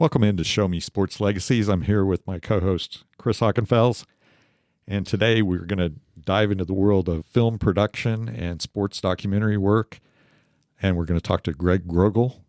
Welcome into Show Me Sports Legacies. I'm here with my co-host, Chris Hockenfels. And today we're going to dive into the world of film production and sports documentary work. And we're going to talk to Greg Groggel,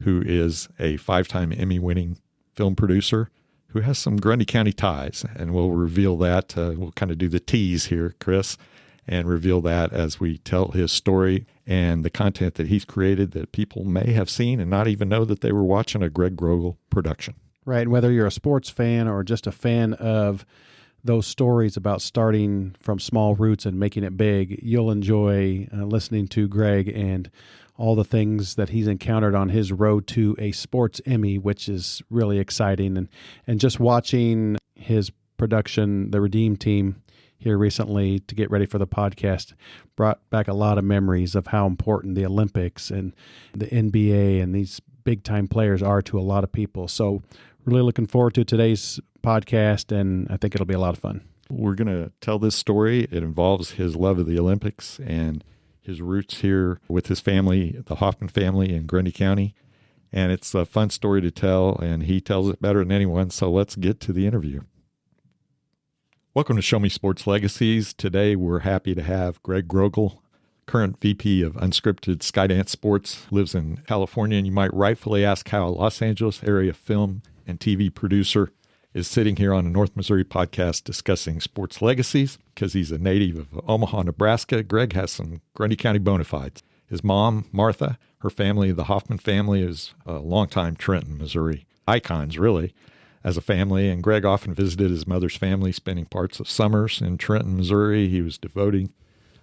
who is a 5-time Emmy-winning film producer who has some Grundy County ties. And we'll reveal that. We'll kind of do the tease here, Chris, and reveal that as we tell his story and the content that he's created that people may have seen and not even know that they were watching a Greg Groggel production. Right. Whether you're a sports fan or just a fan of those stories about starting from small roots and making it big, you'll enjoy listening to Greg and all the things that he's encountered on his road to a sports Emmy, which is really exciting. And just watching his production, The Redeem Team, here recently to get ready for the podcast brought back a lot of memories of how important the Olympics and the NBA and these big-time players are to a lot of people. So really looking forward to today's podcast, and I think it'll be a lot of fun. We're going to tell this story. It involves his love of the Olympics and his roots here with his family, the Hoffman family in Grundy County. And it's a fun story to tell, and he tells it better than anyone. So let's get to the interview. Welcome to Show Me Sports Legacies. Today we're happy to have Greg Groggel, current VP of Unscripted Skydance Sports, lives in California, and you might rightfully ask how a Los Angeles area film and TV producer is sitting here on a North Missouri podcast discussing sports legacies. Because he's a native of Omaha, Nebraska, Greg has some Grundy County bona fides. His mom, Martha, her family, the Hoffman family, is a longtime Trenton, Missouri icons, really, as a family, and Greg often visited his mother's family, spending parts of summers in Trenton, Missouri. He was devoting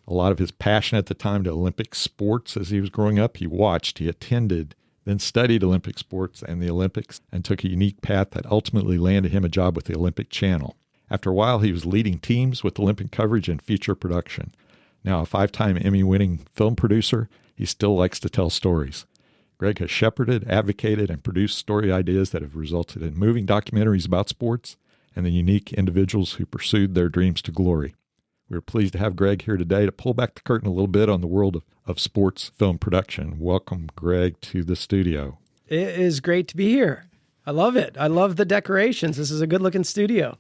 a lot of his passion at the time to Olympic sports as he was growing up. He watched, he attended, then studied Olympic sports and the Olympics, and took a unique path that ultimately landed him a job with the Olympic Channel. After a while, he was leading teams with Olympic coverage and feature production. Now a 5-time Emmy-winning film producer, he still likes to tell stories. Greg has shepherded, advocated, and produced story ideas that have resulted in moving documentaries about sports and the unique individuals who pursued their dreams to glory. We're pleased to have Greg here today to pull back the curtain a little bit on the world of sports film production. Welcome, Greg, to the studio. It is great to be here. I love it. I love the decorations. This is a good-looking studio.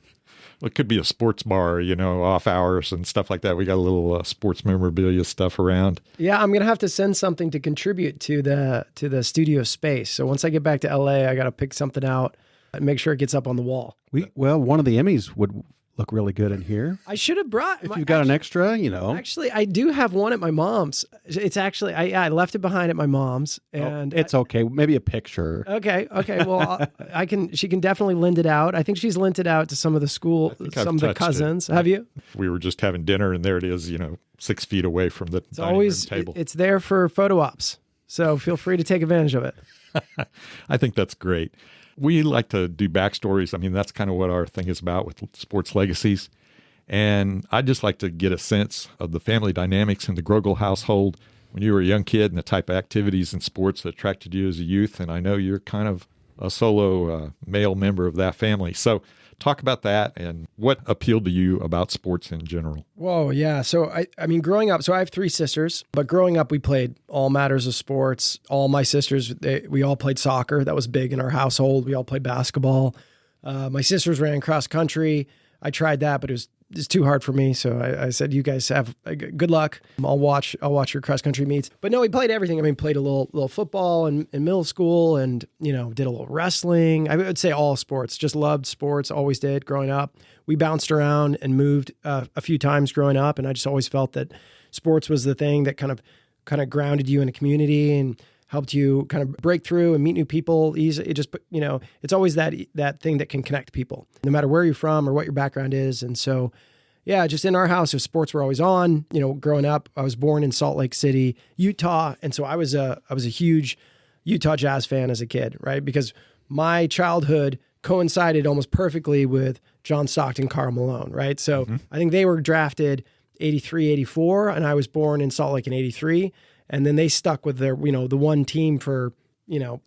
Well, it could be a sports bar, off hours and stuff like that. We got a little sports memorabilia stuff around. Yeah, I'm going to have to send something to contribute to the studio space. So once I get back to LA, I got to pick something out and make sure it gets up on the wall. One of the Emmys would look really good in here. I should have brought... If you've got an extra, Actually, I do have one at my mom's. It's actually... I left it behind at my mom's. And it's okay. Maybe a picture. Okay. Well, she can definitely lend it out. I think she's lent it out to some of the school, some of the cousins. Have you? We were just having dinner, and there it is, 6 feet away from the dining room table. It's there for photo ops. So feel free to take advantage of it. I think that's great. We like to do backstories. I mean, that's kind of what our thing is about with sports legacies. And I'd just like to get a sense of the family dynamics in the Groggel household when you were a young kid and the type of activities in sports that attracted you as a youth. And I know you're kind of a solo male member of that family. So talk about that and what appealed to you about sports in general. Whoa, yeah. So, I mean, growing up, so I have 3 sisters, but growing up, we played all matters of sports. All my sisters, we all played soccer. That was big in our household. We all played basketball. My sisters ran cross country. I tried that, but it was too hard for me. So I said, you guys have good luck. I'll watch your cross country meets. But no, we played everything. I mean, played a little football in middle school and, did a little wrestling. I would say all sports, just loved sports, always did growing up. We bounced around and moved a few times growing up. And I just always felt that sports was the thing that kind of grounded you in a community and helped you kind of break through and meet new people easily. It just, it's always that thing that can connect people, no matter where you're from or what your background is. And so, yeah, just in our house, if sports were always on. Growing up, I was born in Salt Lake City, Utah, and so I was a huge Utah Jazz fan as a kid, right? Because my childhood coincided almost perfectly with John Stockton, Karl Malone, right? So I think they were drafted 83, 84, and I was born in Salt Lake in 83. And then they stuck with their, the one team for,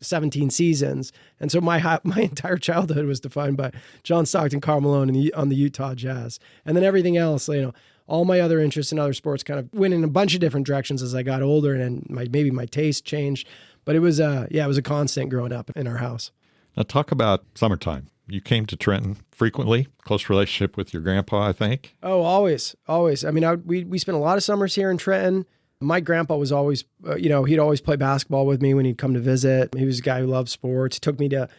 17 seasons. And so my entire childhood was defined by John Stockton, Karl Malone on the Utah Jazz. And then everything else, all my other interests in other sports kind of went in a bunch of different directions as I got older, and maybe my taste changed. But it was a constant growing up in our house. Now talk about summertime. You came to Trenton frequently, close relationship with your grandpa, I think. Oh, always. I mean, we spent a lot of summers here in Trenton. My grandpa was always, he'd always play basketball with me when he'd come to visit. He was a guy who loved sports. He took me to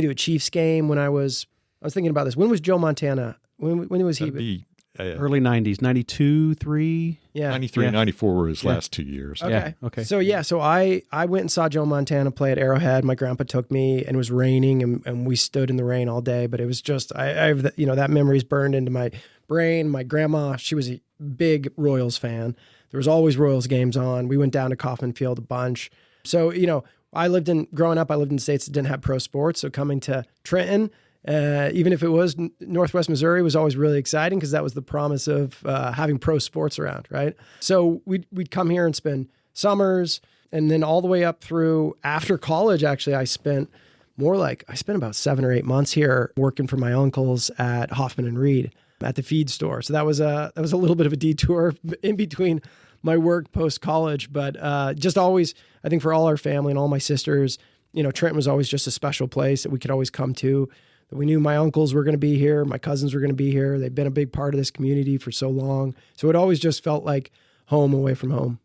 a Chiefs game when I was thinking about this. When was Joe Montana? When was he? That'd be, early 90s, 92, 3. Yeah. 93, Yeah. 94 were his last 2 years. Okay. Yeah, okay. So I went and saw Joe Montana play at Arrowhead. My grandpa took me, and it was raining, and we stood in the rain all day. But it was just I have that memory's burned into my brain. My grandma, she was a big Royals fan. There was always Royals games on. We went down to Kauffman Field a bunch. So growing up, I lived in states that didn't have pro sports. So coming to Trenton, even if it was Northwest Missouri, was always really exciting because that was the promise of having pro sports around, right? So we'd come here and spend summers, and then all the way up through after college. Actually, I spent about 7 or 8 months here working for my uncles at Hoffman and Reed at the feed store. So that was a little bit of a detour in between my work post college, but just always, I think for all our family and all my sisters, Trenton was always just a special place that we could always come to. We knew my uncles were going to be here. My cousins were going to be here. They've been a big part of this community for so long. So it always just felt like home away from home.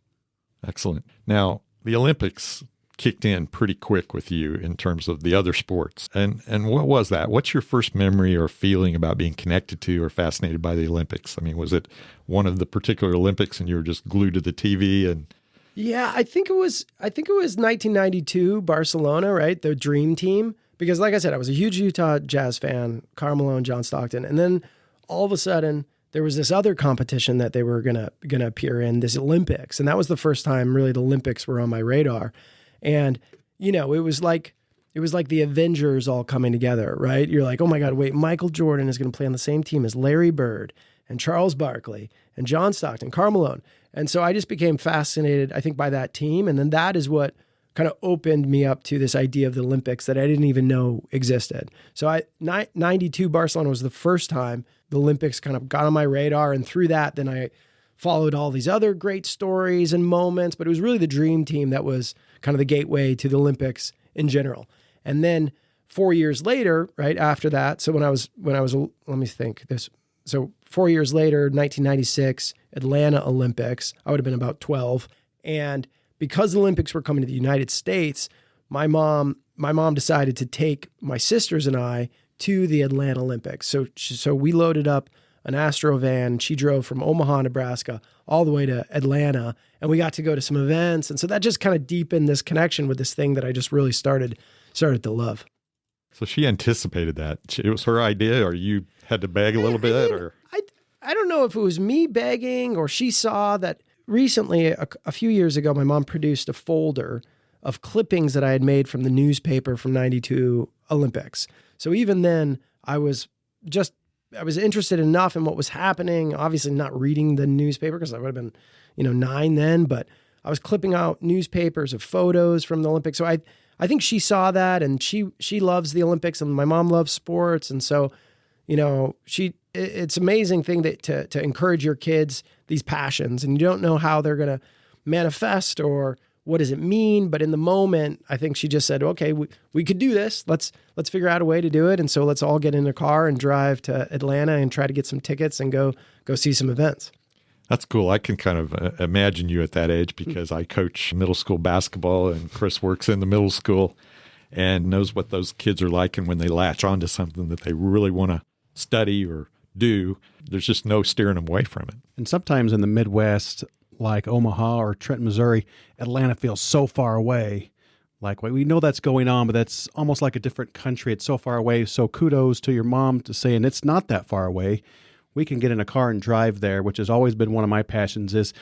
Excellent. Now, the Olympics kicked in pretty quick with you in terms of the other sports. And what was that? What's your first memory or feeling about being connected to or fascinated by the Olympics? I mean, was it one of the particular Olympics and you were just glued to the TV? And yeah, I think it was 1992 Barcelona, right? The dream team. Because like I said, I was a huge Utah Jazz fan, Karl Malone, John Stockton. And then all of a sudden there was this other competition that they were gonna appear in, this Olympics. And that was the first time really the Olympics were on my radar. And, it was like the Avengers all coming together, right? You're like, oh my God, wait, Michael Jordan is going to play on the same team as Larry Bird and Charles Barkley and John Stockton, Karl Malone. And so I just became fascinated, I think, by that team. And then that is what kind of opened me up to this idea of the Olympics that I didn't even know existed. So 92 Barcelona was the first time the Olympics kind of got on my radar. And through that, then I followed all these other great stories and moments, but it was really the dream team that was kind of the gateway to the Olympics in general. And then 4 years later, right after that, so when I was, let me think this. So 4 years later, 1996, Atlanta Olympics, I would have been about 12. And because the Olympics were coming to the United States, my mom decided to take my sisters and I to the Atlanta Olympics. So we loaded up an Astro van. She drove from Omaha, Nebraska, all the way to Atlanta, and we got to go to some events. And so that just kind of deepened this connection with this thing that I just really started to love. so she anticipated that. It was her idea, or you had to beg a little bit? Or I don't know if it was me begging or she saw that. Recently, a few years ago, my mom produced a folder of clippings that I had made from the newspaper from 92 Olympics. So even then, I was interested enough in what was happening, obviously not reading the newspaper because I would have been, 9 then, but I was clipping out newspapers of photos from the Olympics. So I think she saw that, and she loves the Olympics, and my mom loves sports. And so, it's an amazing thing that to encourage your kids these passions, and you don't know how they're going to manifest or what does it mean. But in the moment, I think she just said, okay, we could do this. Let's figure out a way to do it. And so let's all get in a car and drive to Atlanta and try to get some tickets and go see some events. That's cool. I can kind of imagine you at that age because I coach middle school basketball, and Chris works in the middle school and knows what those kids are like. And when they latch onto something that they really want to study or do, there's just no steering them away from it. And sometimes in the Midwest, like Omaha or Trenton, Missouri, Atlanta feels so far away. Like, we know that's going on, but that's almost like a different country. It's so far away. So kudos to your mom to saying it's not that far away. We can get in a car and drive there, which has always been one of my passions, is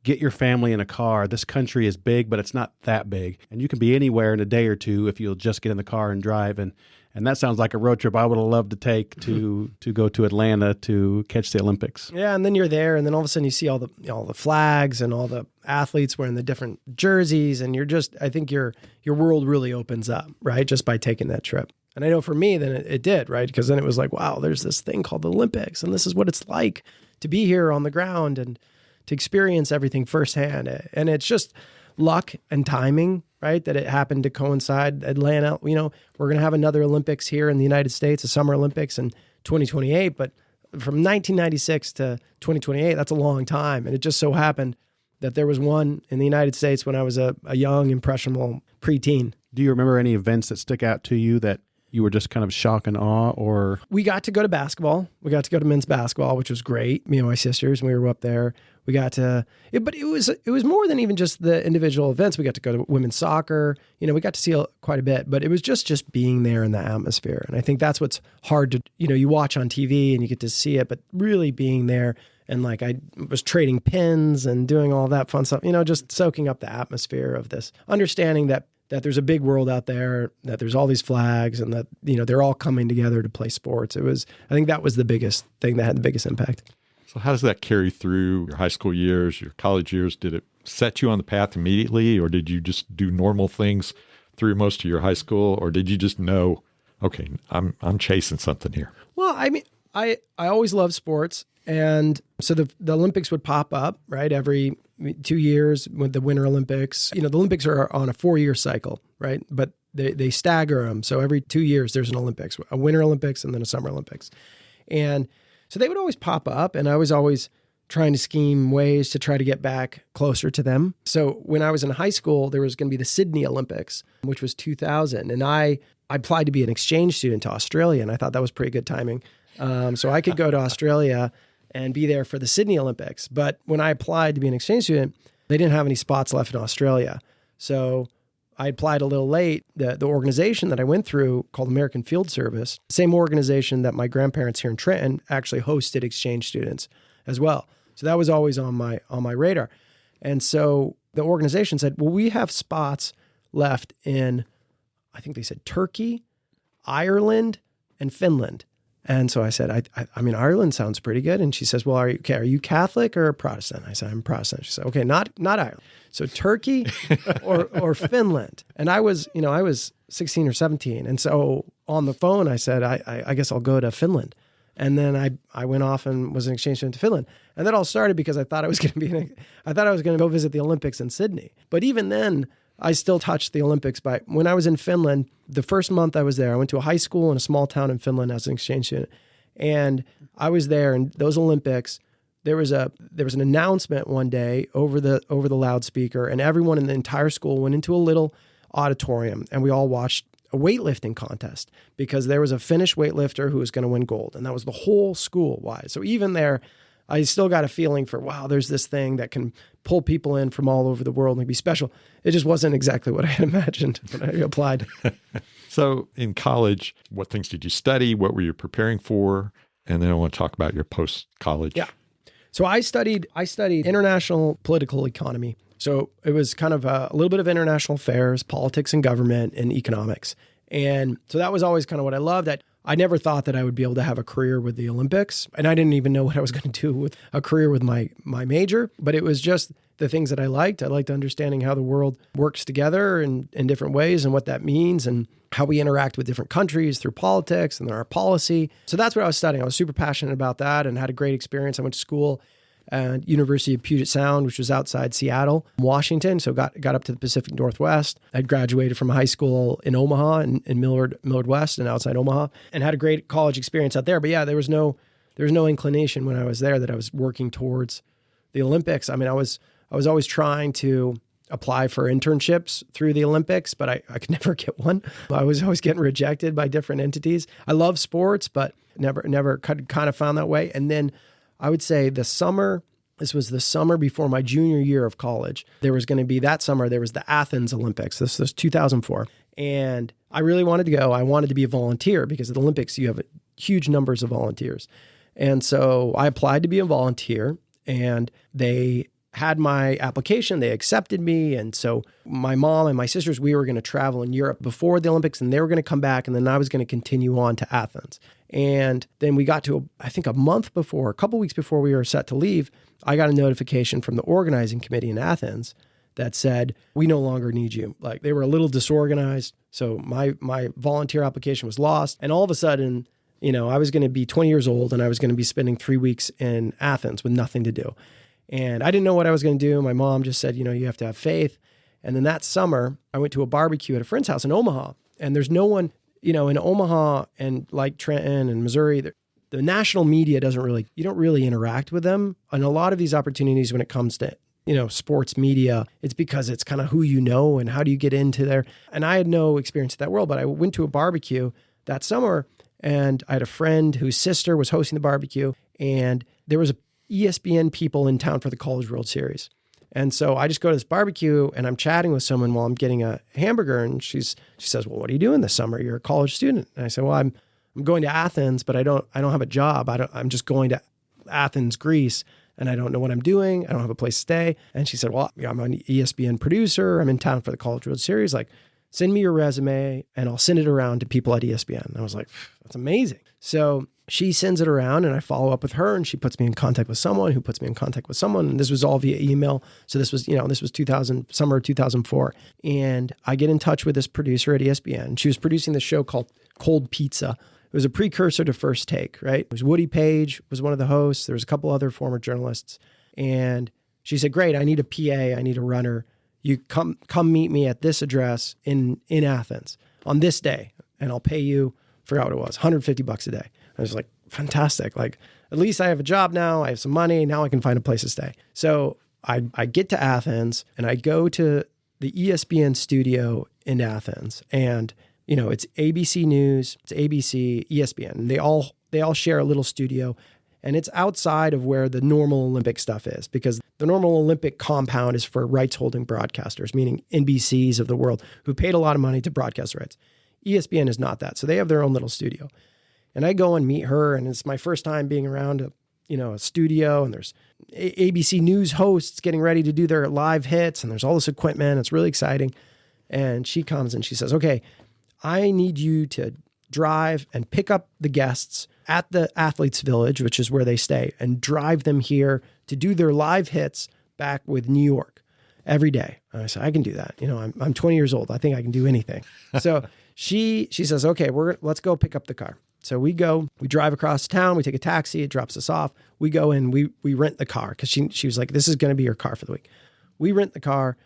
get your family in a car. This country is big, but it's not that big. And you can be anywhere in a day or two if you'll just get in the car and drive. And that sounds like a road trip I would have loved to take to go to Atlanta to catch the Olympics. Yeah, and then you're there, and then all of a sudden you see all the flags and all the athletes wearing the different jerseys, and I think your world really opens up, right, just by taking that trip. And I know for me, then it did, right, because then it was like, wow, there's this thing called the Olympics, and this is what it's like to be here on the ground and to experience everything firsthand. And it's just luck and timing, right? That it happened to coincide. Atlanta, we're going to have another Olympics here in the United States, a Summer Olympics in 2028. But from 1996 to 2028, that's a long time. And it just so happened that there was one in the United States when I was a young, impressionable preteen. Do you remember any events that stick out to you that you were just kind of shock and awe, or? We got to go to basketball. We got to go to men's basketball, which was great. Me and my sisters, and we were up there. We got to, but it was more than even just the individual events. We got to go to women's soccer. We got to see quite a bit, but it was just being there in the atmosphere. And I think that's what's hard to, you watch on TV and you get to see it, but really being there. And like I was trading pins and doing all that fun stuff, just soaking up the atmosphere of this, understanding that there's a big world out there, that there's all these flags, and that, they're all coming together to play sports. I think that was the biggest thing that had the biggest impact. So how does that carry through your high school years, your college years? Did it set you on the path immediately, or did you just do normal things through most of your high school, or did you just know, okay, I'm chasing something here? Well, I mean, I always loved sports. And so the Olympics would pop up, right? Every 2 years with the Winter Olympics. The Olympics are on a 4-year cycle, right? But they stagger them. So every 2 years there's an Olympics, a Winter Olympics and then a Summer Olympics. And so they would always pop up, and I was always trying to scheme ways to try to get back closer to them. So when I was in high school, there was going to be the Sydney Olympics, which was 2000. And I applied to be an exchange student to Australia, and I thought that was pretty good timing. So I could go to Australia and be there for the Sydney Olympics. But when I applied to be an exchange student, they didn't have any spots left in Australia. So I applied a little late. The organization that I went through, called American Field Service, same organization that my grandparents here in Trenton actually hosted exchange students as well. So that was always on my radar. And so the organization said, well, we have spots left in, I think they said Turkey, Ireland, and Finland. And so I said, I mean, Ireland sounds pretty good. And she says, well, are you Catholic or Protestant? I said, I'm Protestant. She said, okay, not Ireland. So Turkey or Finland. And I was 16 or 17. And so on the phone, I said, I guess I'll go to Finland. And then I went off and was an exchange student to Finland. And that all started because I thought I was going to go visit the Olympics in Sydney. But even then, I still touched the Olympics when I was in Finland. The first month I was there, I went to a high school in a small town in Finland as an exchange student. And I was there, and those Olympics, there was an announcement one day over the loudspeaker, and everyone in the entire school went into a little auditorium, and we all watched a weightlifting contest because there was a Finnish weightlifter who was going to win gold. And that was the whole school wide. So even there, I still got a feeling for, wow, there's this thing that can pull people in from all over the world and be special. It just wasn't exactly what I had imagined when I applied. So in college, what things did you study? What were you preparing for? And then I want to talk about your post-college. Yeah. So I studied international political economy. So it was kind of a little bit of international affairs, politics and government, and economics. And so that was always kind of what I loved. I never thought that I would be able to have a career with the Olympics. And I didn't even know what I was going to do with a career with my major. But it was just the things that I liked. I liked understanding how the world works together in different ways and what that means and how we interact with different countries through politics and our policy. So that's what I was studying. I was super passionate about that and had a great experience. I went to school at University of Puget Sound, which was outside Seattle, Washington. So got up to the Pacific Northwest. I graduated from high school in Omaha, in Millard West and outside Omaha, and had a great college experience out there. But yeah, there was no inclination when I was there that I was working towards the Olympics. I mean, I was always trying to apply for internships through the Olympics, but I could never get one. I was always getting rejected by different entities. I love sports, but never kind of found that way. And then I would say this was the summer before my junior year of college. There was going to be that summer, there was the Athens Olympics. This was 2004. And I really wanted to go. I wanted to be a volunteer because at the Olympics, you have huge numbers of volunteers. And so I applied to be a volunteer, and they had my application. They accepted me. And so my mom and my sisters, we were going to travel in Europe before the Olympics, and they were going to come back, and then I was going to continue on to Athens. And then we got to, I think a couple weeks before we were set to leave, I got a notification from the organizing committee in Athens that said, we no longer need you. Like, they were a little disorganized. So my volunteer application was lost. And all of a sudden, I was going to be 20 years old, and I was going to be spending 3 weeks in Athens with nothing to do. And I didn't know what I was going to do. My mom just said, you have to have faith. And then that summer, I went to a barbecue at a friend's house in Omaha. And there's no one, in Omaha and like Trenton and Missouri, the national media you don't really interact with them. And a lot of these opportunities when it comes to, sports media, it's because it's kind of who you know and how do you get into there. And I had no experience in that world, but I went to a barbecue that summer and I had a friend whose sister was hosting the barbecue, and there was ESPN people in town for the College World Series. And so I just go to this barbecue and I'm chatting with someone while I'm getting a hamburger. And she says, well, what are you doing this summer? You're a college student. And I said, well, I'm going to Athens, but I don't have a job. I'm just going to Athens, Greece, and I don't know what I'm doing. I don't have a place to stay. And she said, well, I'm an ESPN producer. I'm in town for the College World Series. Like, send me your resume and I'll send it around to people at ESPN. And I was like, that's amazing. So she sends it around and I follow up with her and she puts me in contact with someone who puts me in contact with someone. And this was all via email. So this was, summer of 2004. And I get in touch with this producer at ESPN. She was producing this show called Cold Pizza. It was a precursor to First Take, right? It was Woody Page was one of the hosts. There was a couple other former journalists. And she said, great, I need a PA. I need a runner. You come meet me at this address in Athens on this day. And I'll pay you, forgot what it was, $150 a day. I was like, fantastic. Like, at least I have a job now. I have some money. Now I can find a place to stay. So I get to Athens and I go to the ESPN studio in Athens. And, it's ABC News, it's ABC, ESPN. And they all share a little studio. And it's outside of where the normal Olympic stuff is, because the normal Olympic compound is for rights holding broadcasters, meaning NBCs of the world who paid a lot of money to broadcast rights. ESPN is not that. So they have their own little studio. And I go and meet her, and it's my first time being around a studio, and there's ABC News hosts getting ready to do their live hits, and there's all this equipment. It's really exciting. And she comes and she says, okay, I need you to drive and pick up the guests at the Athletes Village, which is where they stay, and drive them here to do their live hits back with New York every day. And I said, I can do that. I'm 20 years old. I think I can do anything. So she says, okay, let's go pick up the car. So we drive across town, we take a taxi, it drops us off. We go in, we rent the car because she was like, this is going to be your car for the week. We rent the car,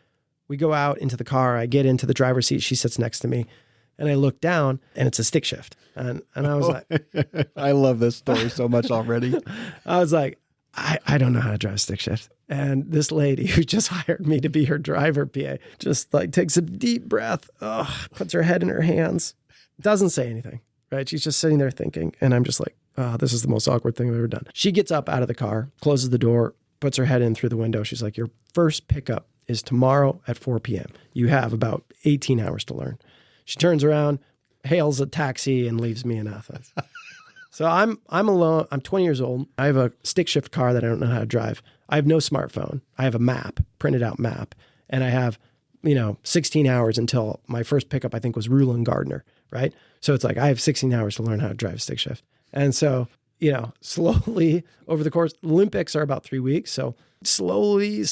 we go out into the car, I get into the driver's seat, she sits next to me, and I look down and it's a stick shift. And I was like, I love this story so much already. I was like, I don't know how to drive a stick shift. And this lady who just hired me to be her driver PA just like takes a deep breath, puts her head in her hands, doesn't say anything. Right? She's just sitting there thinking. And I'm just like, this is the most awkward thing I've ever done. She gets up out of the car, closes the door, puts her head in through the window. She's like, your first pickup is tomorrow at 4 p.m. You have about 18 hours to learn. She turns around, hails a taxi, and leaves me in Athens. So I'm alone. I'm 20 years old. I have a stick shift car that I don't know how to drive. I have no smartphone. I have a map, printed out map. And I have, 16 hours until my first pickup, I think, was Rule and Gardner, right? So it's like I have 16 hours to learn how to drive a stick shift. And so, slowly over the course, Olympics are about 3 weeks. So slowly,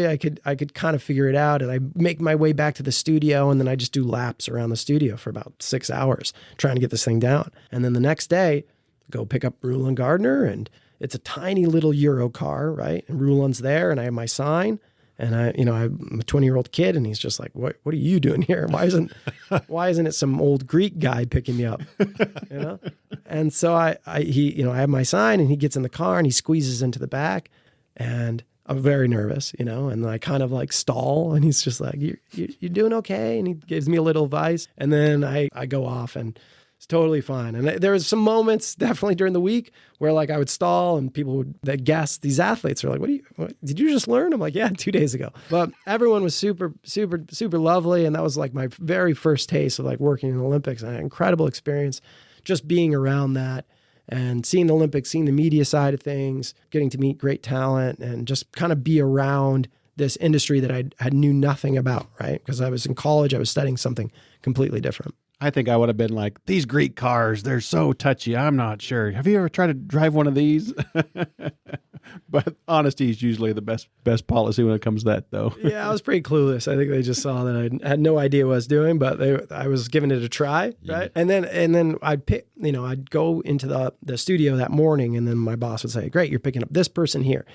I could kind of figure it out. And I make my way back to the studio, and then I just do laps around the studio for about 6 hours trying to get this thing down. And then the next day, go pick up Rule and Gardner, and it's a tiny little Euro car, right? And Ruland's there, and I have my sign. And I'm a 20-year-old kid, and he's just like, what are you doing here? Why isn't it some old Greek guy picking me up? And so I have my sign, and he gets in the car and he squeezes into the back, and I'm very nervous, and then I kind of like stall, and he's just like, you're doing okay. And he gives me a little advice, and then I go off, and it's totally fine. And there was some moments definitely during the week where like I would stall, and people that guess, these athletes are like, what did you just learn? I'm like, yeah, 2 days ago. But everyone was super, super, super lovely. And that was like my very first taste of like working in the Olympics. I had an incredible experience just being around that and seeing the Olympics, seeing the media side of things, getting to meet great talent, and just kind of be around this industry that I knew nothing about, right? Because I was in college, I was studying something completely different. I think I would have been like, these Greek cars, they're so touchy. I'm not sure. Have you ever tried to drive one of these? But honesty is usually the best policy when it comes to that, though. Yeah, I was pretty clueless. I think they just saw that I had no idea what I was doing, but I was giving it a try, right? And then I'd go into the studio that morning, and then my boss would say, great, you're picking up this person here.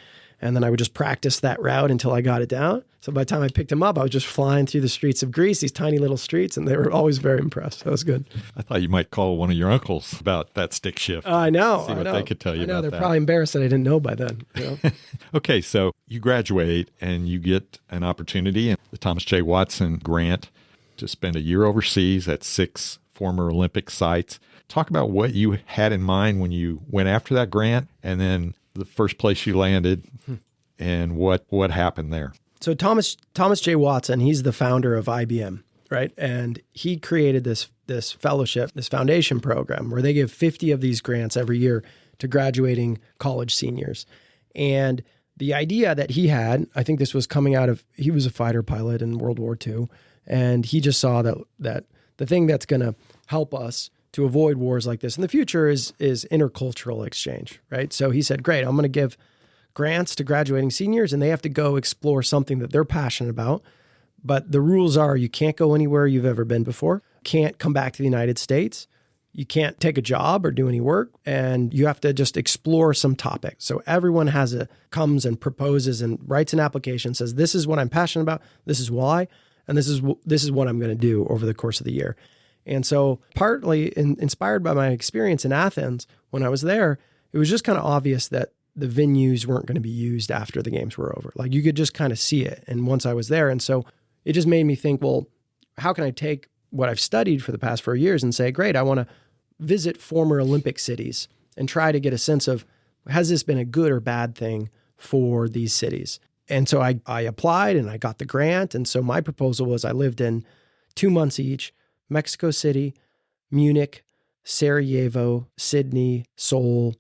And then I would just practice that route until I got it down. So by the time I picked him up, I was just flying through the streets of Greece, these tiny little streets, and they were always very impressed. That was good. I thought you might call one of your uncles about that stick shift. I know. See what they could tell you about They're that. probably embarrassed that I didn't know by then. You know? Okay, so you graduate and you get an opportunity, the Thomas J. Watson grant, to spend a year overseas at 6 former Olympic sites. Talk about what you had in mind when you went after that grant, and then the first place you landed and what happened there. So Thomas J. Watson, he's the founder of IBM, right? And he created this fellowship, this foundation program where they give 50 of these grants every year to graduating college seniors. And the idea that he had, I think this was coming out of, he was a fighter pilot in World War II, and he just saw that the thing that's going to help us to avoid wars like this in the future is intercultural exchange, right? So he said, great, I'm going to give grants to graduating seniors, and they have to go explore something that they're passionate about. But the rules are you can't go anywhere you've ever been before, can't come back to the United States, you can't take a job or do any work, and you have to just explore some topic. So everyone comes and proposes and writes an application, says, this is what I'm passionate about, this is why, and this is what I'm going to do over the course of the year. And so partly inspired by my experience in Athens, when I was there, it was just kind of obvious that the venues weren't going to be used after the games were over. Like you could just kind of see it. And once I was there, and so it just made me think, well, how can I take what I've studied for the past 4 years and say, great, I want to visit former Olympic cities and try to get a sense of, has this been a good or bad thing for these cities? And so I applied and I got the grant. And so my proposal was I lived in 2 months each, Mexico City, Munich, Sarajevo, Sydney, Seoul,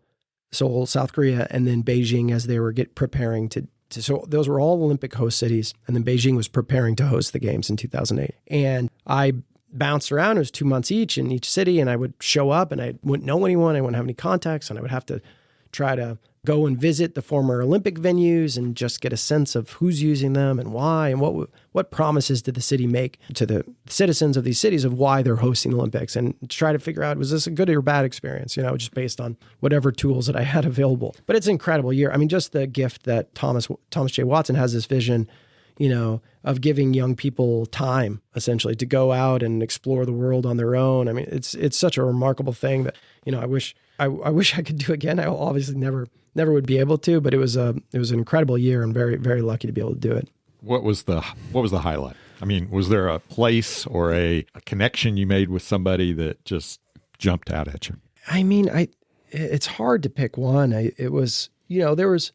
South Korea, and then Beijing as they were preparing to. So those were all Olympic host cities. And then Beijing was preparing to host the games in 2008. And I bounced around. It was 2 months each in each city. And I would show up and I wouldn't know anyone. I wouldn't have any contacts. And I would have to try to go and visit the former Olympic venues and just get a sense of who's using them and why, and what promises did the city make to the citizens of these cities of why they're hosting the Olympics, and try to figure out, was this a good or bad experience, just based on whatever tools that I had available. But it's an incredible year. I mean, just the gift that Thomas J. Watson has, this vision, of giving young people time essentially to go out and explore the world on their own. I mean, it's such a remarkable thing that, I wish I could do again. I obviously never would be able to, but it was an incredible year and very, very lucky to be able to do it. What was the highlight? I mean, was there a place or a connection you made with somebody that just jumped out at you? I mean, it's hard to pick one. It was, there was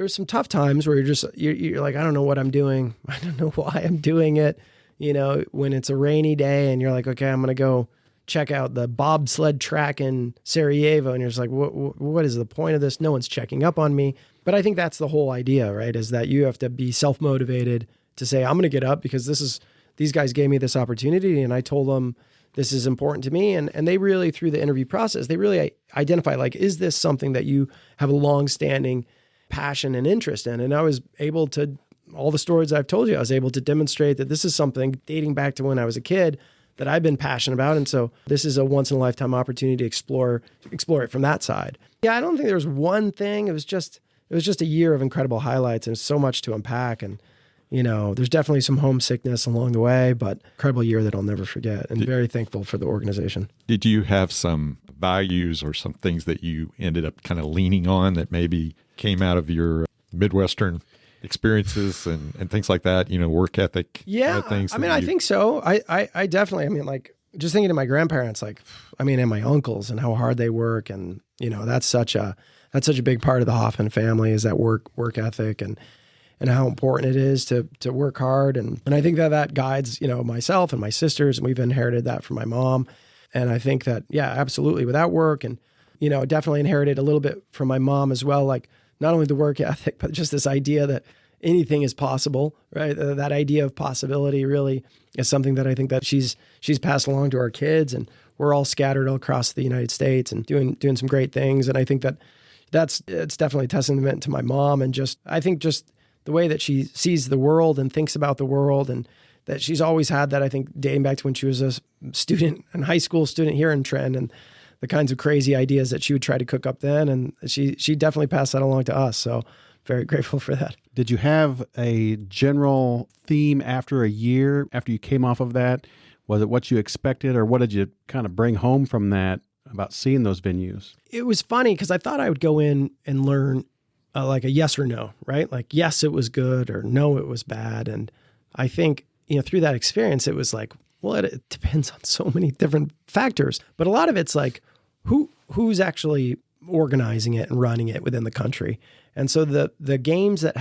some tough times where you're like, I don't know what I'm doing. I don't know why I'm doing it. When it's a rainy day and you're like, okay, I'm going to go check out the bobsled track in Sarajevo. And you're just like, what is the point of this? No one's checking up on me. But I think that's the whole idea, right? Is that you have to be self-motivated to say, I'm going to get up because these guys gave me this opportunity. And I told them this is important to me. And they really, through the interview process, they really identify, like, is this something that you have a long-standing passion and interest in? And I was able to, all the stories I've told you, I was able to demonstrate that this is something dating back to when I was a kid that I've been passionate about. And so this is a once in a lifetime opportunity to explore it from that side. Yeah, I don't think there was one thing. It was just a year of incredible highlights and so much to unpack. And, there's definitely some homesickness along the way, but incredible year that I'll never forget, and very thankful for the organization. Did you have some values or some things that you ended up kind of leaning on that maybe came out of your Midwestern experiences and things like that, work ethic? Yeah. Things I think so. I definitely, like just thinking of my grandparents, and my uncles and how hard they work. And, that's such a big part of the Hoffman family, is that work ethic and how important it is to work hard. And I think that guides, myself and my sisters, and we've inherited that from my mom. And I think that, yeah, absolutely, without work, and, definitely inherited a little bit from my mom as well, like not only the work ethic, but just this idea that anything is possible, right? That idea of possibility really is something that I think that she's passed along to our kids, and we're all scattered all across the United States and doing some great things. And I think it's definitely a testament to my mom, and I think the way that she sees the world and thinks about the world, and that she's always had that, I think, dating back to when she was a student and high school student here in Trenton, and the kinds of crazy ideas that she would try to cook up then. And she definitely passed that along to us. So very grateful for that. Did you have a general theme after a year, after you came off of that? Was it what you expected, or what did you kind of bring home from that about seeing those venues? It was funny because I thought I would go in and learn like a yes or no, right? Like, yes, it was good, or no, it was bad. And I think, through that experience, it was like, well, it depends on so many different factors. But a lot of it's like, who's actually organizing it and running it within the country. And so the games that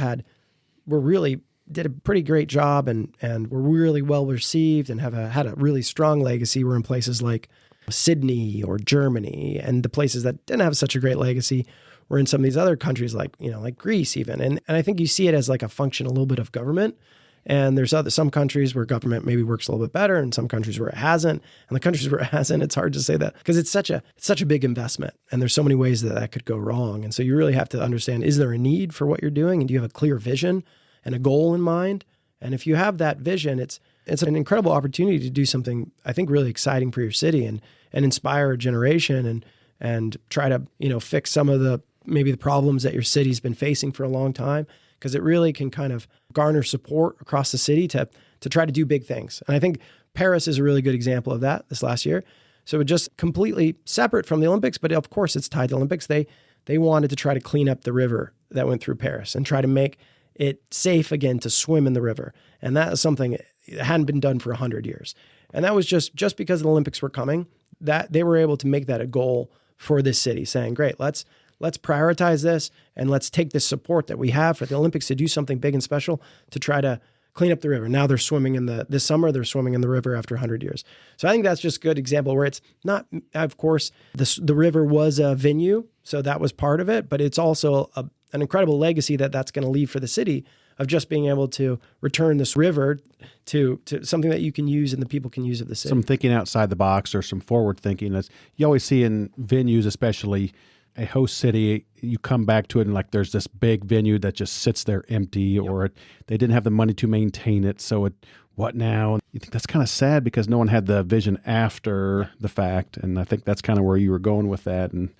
did a pretty great job and were really well received and had a really strong legacy were in places like Sydney or Germany, and the places that didn't have such a great legacy were in some of these other countries like Greece even. And I think you see it as like a function a little bit of government. And there's some countries where government maybe works a little bit better, and some countries where it hasn't. And the countries where it hasn't, it's hard to say that because it's such a big investment, and there's so many ways that could go wrong. And so you really have to understand: is there a need for what you're doing, and do you have a clear vision and a goal in mind? And if you have that vision, it's an incredible opportunity to do something I think really exciting for your city and inspire a generation and try to fix some of the problems that your city's been facing for a long time. Because it really can kind of garner support across the city to try to do big things. And I think Paris is a really good example of that this last year. So it just completely separate from the Olympics, but of course it's tied to the Olympics. They wanted to try to clean up the river that went through Paris and try to make it safe again to swim in the river. And that is something that hadn't been done for 100 years. And that was just because the Olympics were coming, that they were able to make that a goal for this city, saying, great, let's prioritize this, and let's take this support that we have for the Olympics to do something big and special to try to clean up the river. Now they're swimming this summer, they're swimming in the river after 100 years. So I think that's just a good example where it's not, of course, the river was a venue, so that was part of it, but it's also an incredible legacy that's going to leave for the city of just being able to return this river to something that you can use and the people can use of the city. Some thinking outside the box or some forward thinking. As you always see in venues, especially a host city, you come back to it and like there's this big venue that just sits there empty, or they didn't have the money to maintain it. So what now? And you think that's kind of sad because no one had the vision after the fact. And I think that's kind of where you were going with that. And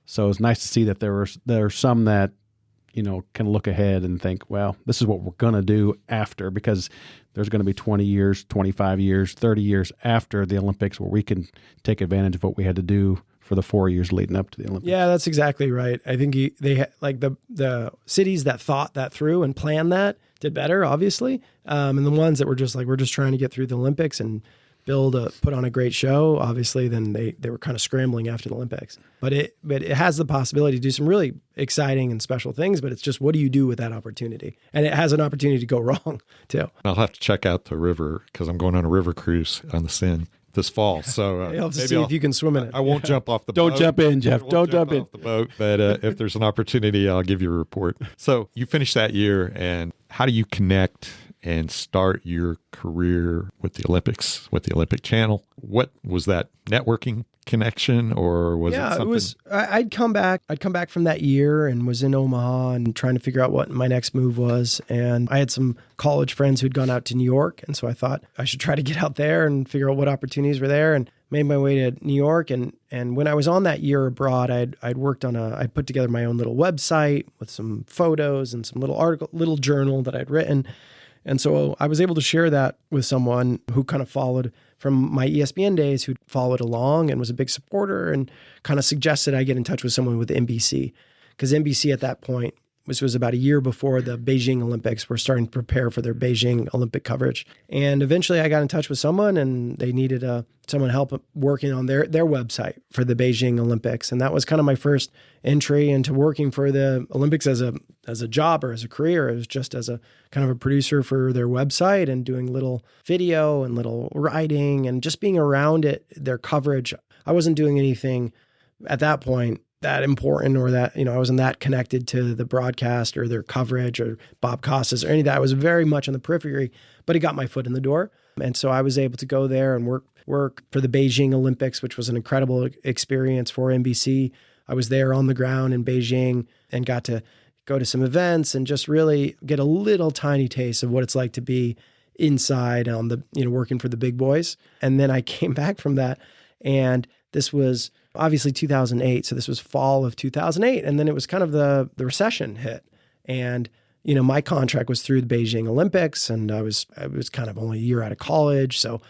so it's nice to see that there are some that, can look ahead and think, well, this is what we're going to do after, because there's going to be 20 years, 25 years, 30 years after the Olympics where we can take advantage of what we had to do for the 4 years leading up to the Olympics. Yeah, that's exactly right. I think the cities that thought that through and planned that did better, obviously. And the ones that were just like, we're just trying to get through the Olympics and put on a great show, obviously, then they were kind of scrambling after the Olympics. But it has the possibility to do some really exciting and special things, but it's just, what do you do with that opportunity? And it has an opportunity to go wrong, too. I'll have to check out the river because I'm going on a river cruise on the Seine this fall. So you'll have to see if you can swim in it. I won't jump off the boat. Don't jump in, Jeff. Don't jump in off the boat. But if there's an opportunity, I'll give you a report. So you finished that year, and how do you connect and start your career with the Olympics, with the Olympic Channel? What was that, networking connection, or was it something? It was, I'd come back from that year and was in Omaha and trying to figure out what my next move was. And I had some college friends who'd gone out to New York. And so I thought I should try to get out there and figure out what opportunities were there, and made my way to New York. And when I was on that year abroad, I'd worked on I'd put together my own little website with some photos and some little journal that I'd written. And so I was able to share that with someone who kind of followed from my ESPN days, who followed along and was a big supporter, and kind of suggested I get in touch with someone with NBC, because NBC at that point, which was about a year before the Beijing Olympics, were starting to prepare for their Beijing Olympic coverage. And eventually I got in touch with someone, and they needed someone help working on their website for the Beijing Olympics. And that was kind of my first entry into working for the Olympics as a job or as a career. It was just as a kind of a producer for their website and doing little video and little writing and just being around it, their coverage. I wasn't doing anything at that point that important, or that, I wasn't that connected to the broadcast or their coverage or Bob Costas or any of that. I was very much on the periphery, but it got my foot in the door. And so I was able to go there and work for the Beijing Olympics, which was an incredible experience for NBC. I was there on the ground in Beijing and got to go to some events and just really get a little tiny taste of what it's like to be inside on the, working for the big boys. And then I came back from that, and this was obviously 2008. So this was fall of 2008. And then it was kind of the recession hit. And, my contract was through the Beijing Olympics, and I was kind of only a year out of college. So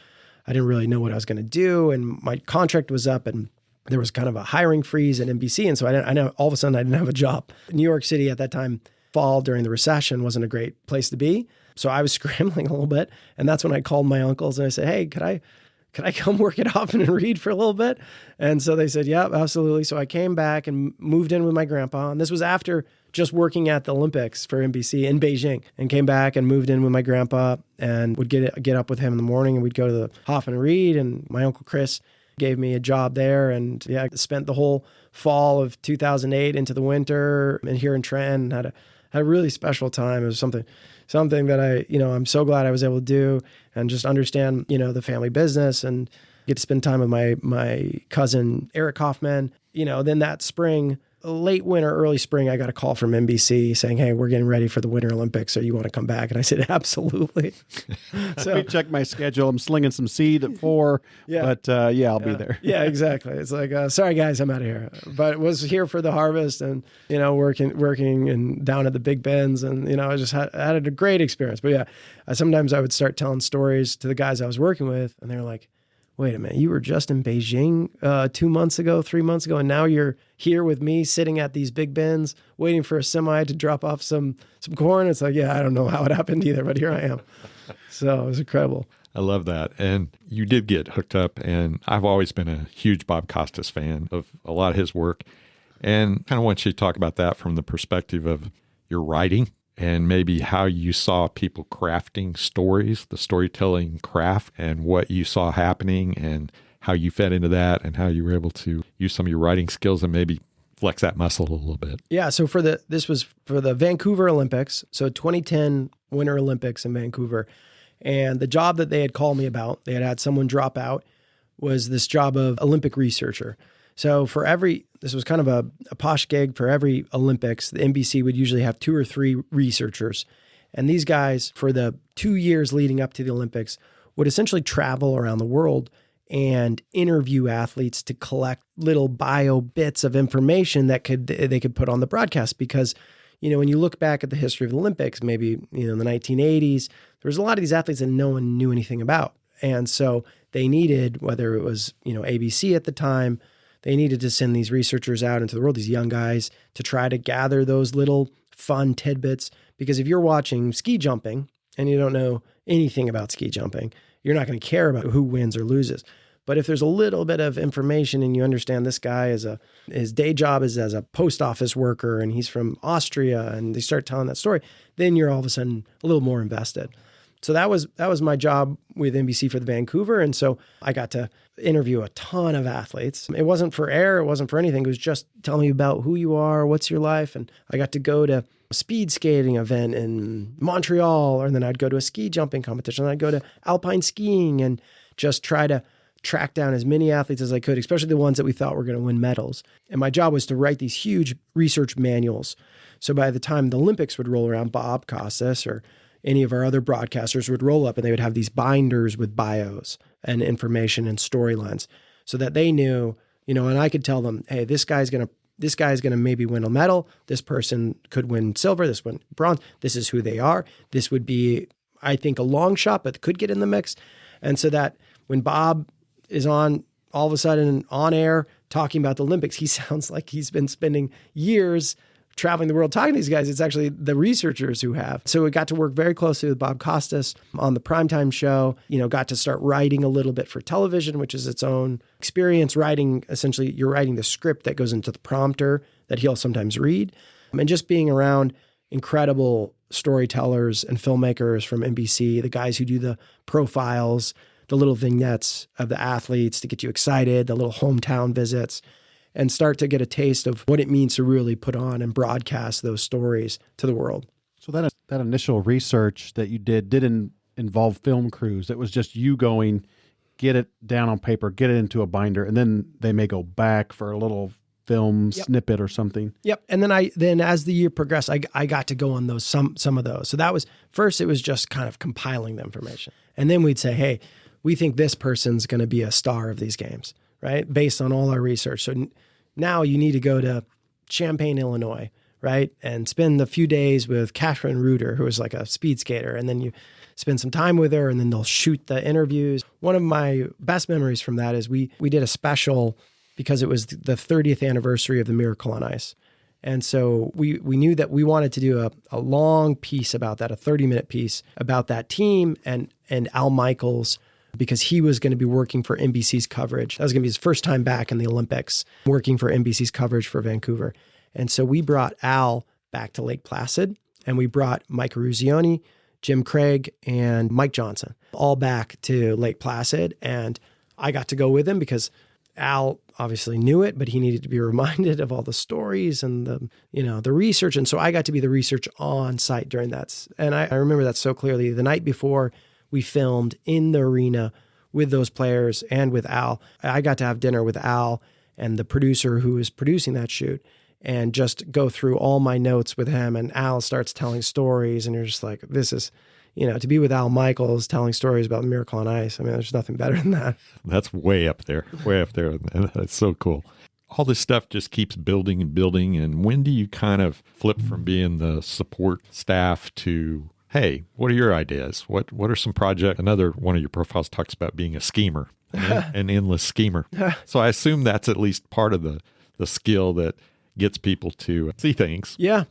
I didn't really know what I was going to do. And my contract was up, and there was kind of a hiring freeze at NBC. And so I know all of a sudden I didn't have a job. New York City at that time, fall during the recession, wasn't a great place to be. So I was scrambling a little bit. And that's when I called my uncles and I said, hey, could I come work at Hoffman and read for a little bit? And so they said, yeah, absolutely. So I came back and moved in with my grandpa. And this was after just working at the Olympics for NBC in Beijing, and came back and moved in with my grandpa and would get up with him in the morning, and we'd go to the Hoffman and read. And my Uncle Chris gave me a job there. And I spent the whole fall of 2008 into the winter and here in Trenton, had a really special time. It was something that I'm so glad I was able to do and just understand, the family business and get to spend time with my cousin, Eric Hoffman. Then that spring, late winter, early spring, I got a call from NBC saying, hey, we're getting ready for the Winter Olympics. So you want to come back? And I said, absolutely. So let me check my schedule. I'm slinging some seed at 4, but I'll be there. Yeah, exactly. It's like, sorry guys, I'm out of here. But was here for the harvest and, working and down at the Big Bends. And, I just had a great experience. But sometimes I would start telling stories to the guys I was working with, and they were like, wait a minute, you were just in Beijing 2 months ago, 3 months ago, and now you're here with me sitting at these Big Bends waiting for a semi to drop off some corn. It's like, I don't know how it happened either, but here I am. So it was incredible. I love that. And you did get hooked up, and I've always been a huge Bob Costas fan of a lot of his work, and kind of want you to talk about that from the perspective of your writing and maybe how you saw people crafting stories, the storytelling craft, and what you saw happening and how you fed into that and how you were able to use some of your writing skills and maybe flex that muscle a little bit. Yeah. So this was for the Vancouver Olympics. So 2010 Winter Olympics in Vancouver. And the job that they had called me about, they had someone drop out, was this job of Olympic researcher. So this was kind of a posh gig for every Olympics. The NBC would usually have 2 or 3 researchers. And these guys, for the 2 years leading up to the Olympics, would essentially travel around the world and interview athletes to collect little bio bits of information that they could put on the broadcast. Because, when you look back at the history of the Olympics, maybe, in the 1980s, there was a lot of these athletes that no one knew anything about. And so they needed, whether it was, ABC at the time, they needed to send these researchers out into the world, these young guys, to try to gather those little fun tidbits. Because if you're watching ski jumping and you don't know anything about ski jumping, you're not going to care about who wins or loses. But if there's a little bit of information and you understand this guy his day job is as a post office worker and he's from Austria, and they start telling that story, then you're all of a sudden a little more invested. So that was my job with NBC for the Vancouver. And so I got to interview a ton of athletes. It wasn't for air. It wasn't for anything. It was just tell me about who you are, what's your life. And I got to go to a speed skating event in Montreal, and then I'd go to a ski jumping competition. And I'd go to alpine skiing and just try to track down as many athletes as I could, especially the ones that we thought were going to win medals. And my job was to write these huge research manuals. So by the time the Olympics would roll around, Bob Costas or any of our other broadcasters would roll up, and they would have these binders with bios and information and storylines so that they knew, and I could tell them, hey, this guy's going to maybe win a medal. This person could win silver. This one bronze. This is who they are. This would be, I think, a long shot, but could get in the mix. And so that when Bob is on all of a sudden on air talking about the Olympics, he sounds like he's been spending years traveling the world talking to these guys. It's actually the researchers who have. So we got to work very closely with Bob Costas on the primetime show, got to start writing a little bit for television, which is its own experience writing. Essentially, you're writing the script that goes into the prompter that he'll sometimes read. And just being around incredible storytellers and filmmakers from NBC, the guys who do the profiles, the little vignettes of the athletes to get you excited, the little hometown visits, and start to get a taste of what it means to really put on and broadcast those stories to the world. So that initial research that you didn't involve film crews. It was just you going, get it down on paper, get it into a binder, and then they may go back for a little film snippet or something. Yep. And then as the year progressed, I got to go on those some of those. So that was first, it was just kind of compiling the information. And then we'd say, hey, we think this person's going to be a star of these games, right? Based on all our research. So now you need to go to Champaign, Illinois, right? And spend a few days with Catherine Reuter, who was like a speed skater. And then you spend some time with her and then they'll shoot the interviews. One of my best memories from that is we did a special because it was the 30th anniversary of the Miracle on Ice. And so we knew that we wanted to do a long piece about that, a 30-minute piece about that team and Al Michaels, because he was going to be working for NBC's coverage. That was going to be his first time back in the Olympics, working for NBC's coverage for Vancouver. And so we brought Al back to Lake Placid, and we brought Mike Eruzione, Jim Craig, and Mike Johnson all back to Lake Placid. And I got to go with him because Al obviously knew it, but he needed to be reminded of all the stories and the research. And so I got to be the research on site during that. And I remember that so clearly. The night before we filmed in the arena with those players and with Al, I got to have dinner with Al and the producer who was producing that shoot and just go through all my notes with him. And Al starts telling stories and you're just like, this is, to be with Al Michaels telling stories about Miracle on Ice. I mean, there's nothing better than that. That's way up there. That's so cool. All this stuff just keeps building and building. And when do you kind of flip from being the support staff to, hey, what are your ideas? What are some projects? Another one of your profiles talks about being a schemer, an endless schemer. So I assume that's at least part of the skill that gets people to see things, that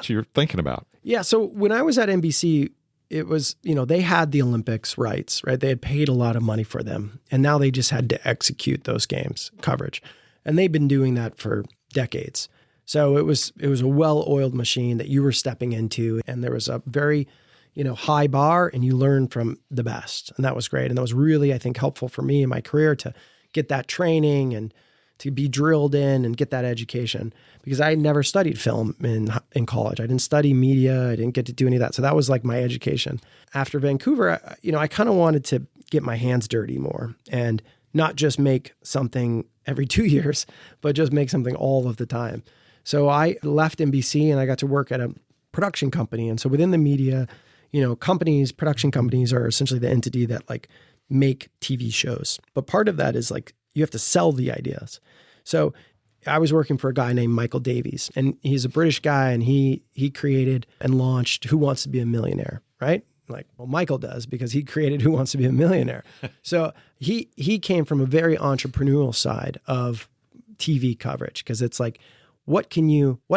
you're thinking about. Yeah. So when I was at NBC, it was, they had the Olympics rights, right? They had paid a lot of money for them. And now they just had to execute those games coverage. And they've been doing that for decades. So it was a well-oiled machine that you were stepping into. And there was a very, high bar and you learned from the best. And that was great. And that was really, I think, helpful for me in my career to get that training and to be drilled in and get that education, because I had never studied film in college. I didn't study media. I didn't get to do any of that. So that was like my education. After Vancouver, I kind of wanted to get my hands dirty more and not just make something every 2 years, but just make something all of the time. So I left NBC and I got to work at a production company. And so within the media, production companies are essentially the entity that like make TV shows. But part of that is like, you have to sell the ideas. So I was working for a guy named Michael Davies, and he's a British guy, and he created and launched Who Wants to Be a Millionaire, right? Like, well, Michael does because he created Who Wants to Be a Millionaire. So he came from a very entrepreneurial side of TV coverage, because it's like, what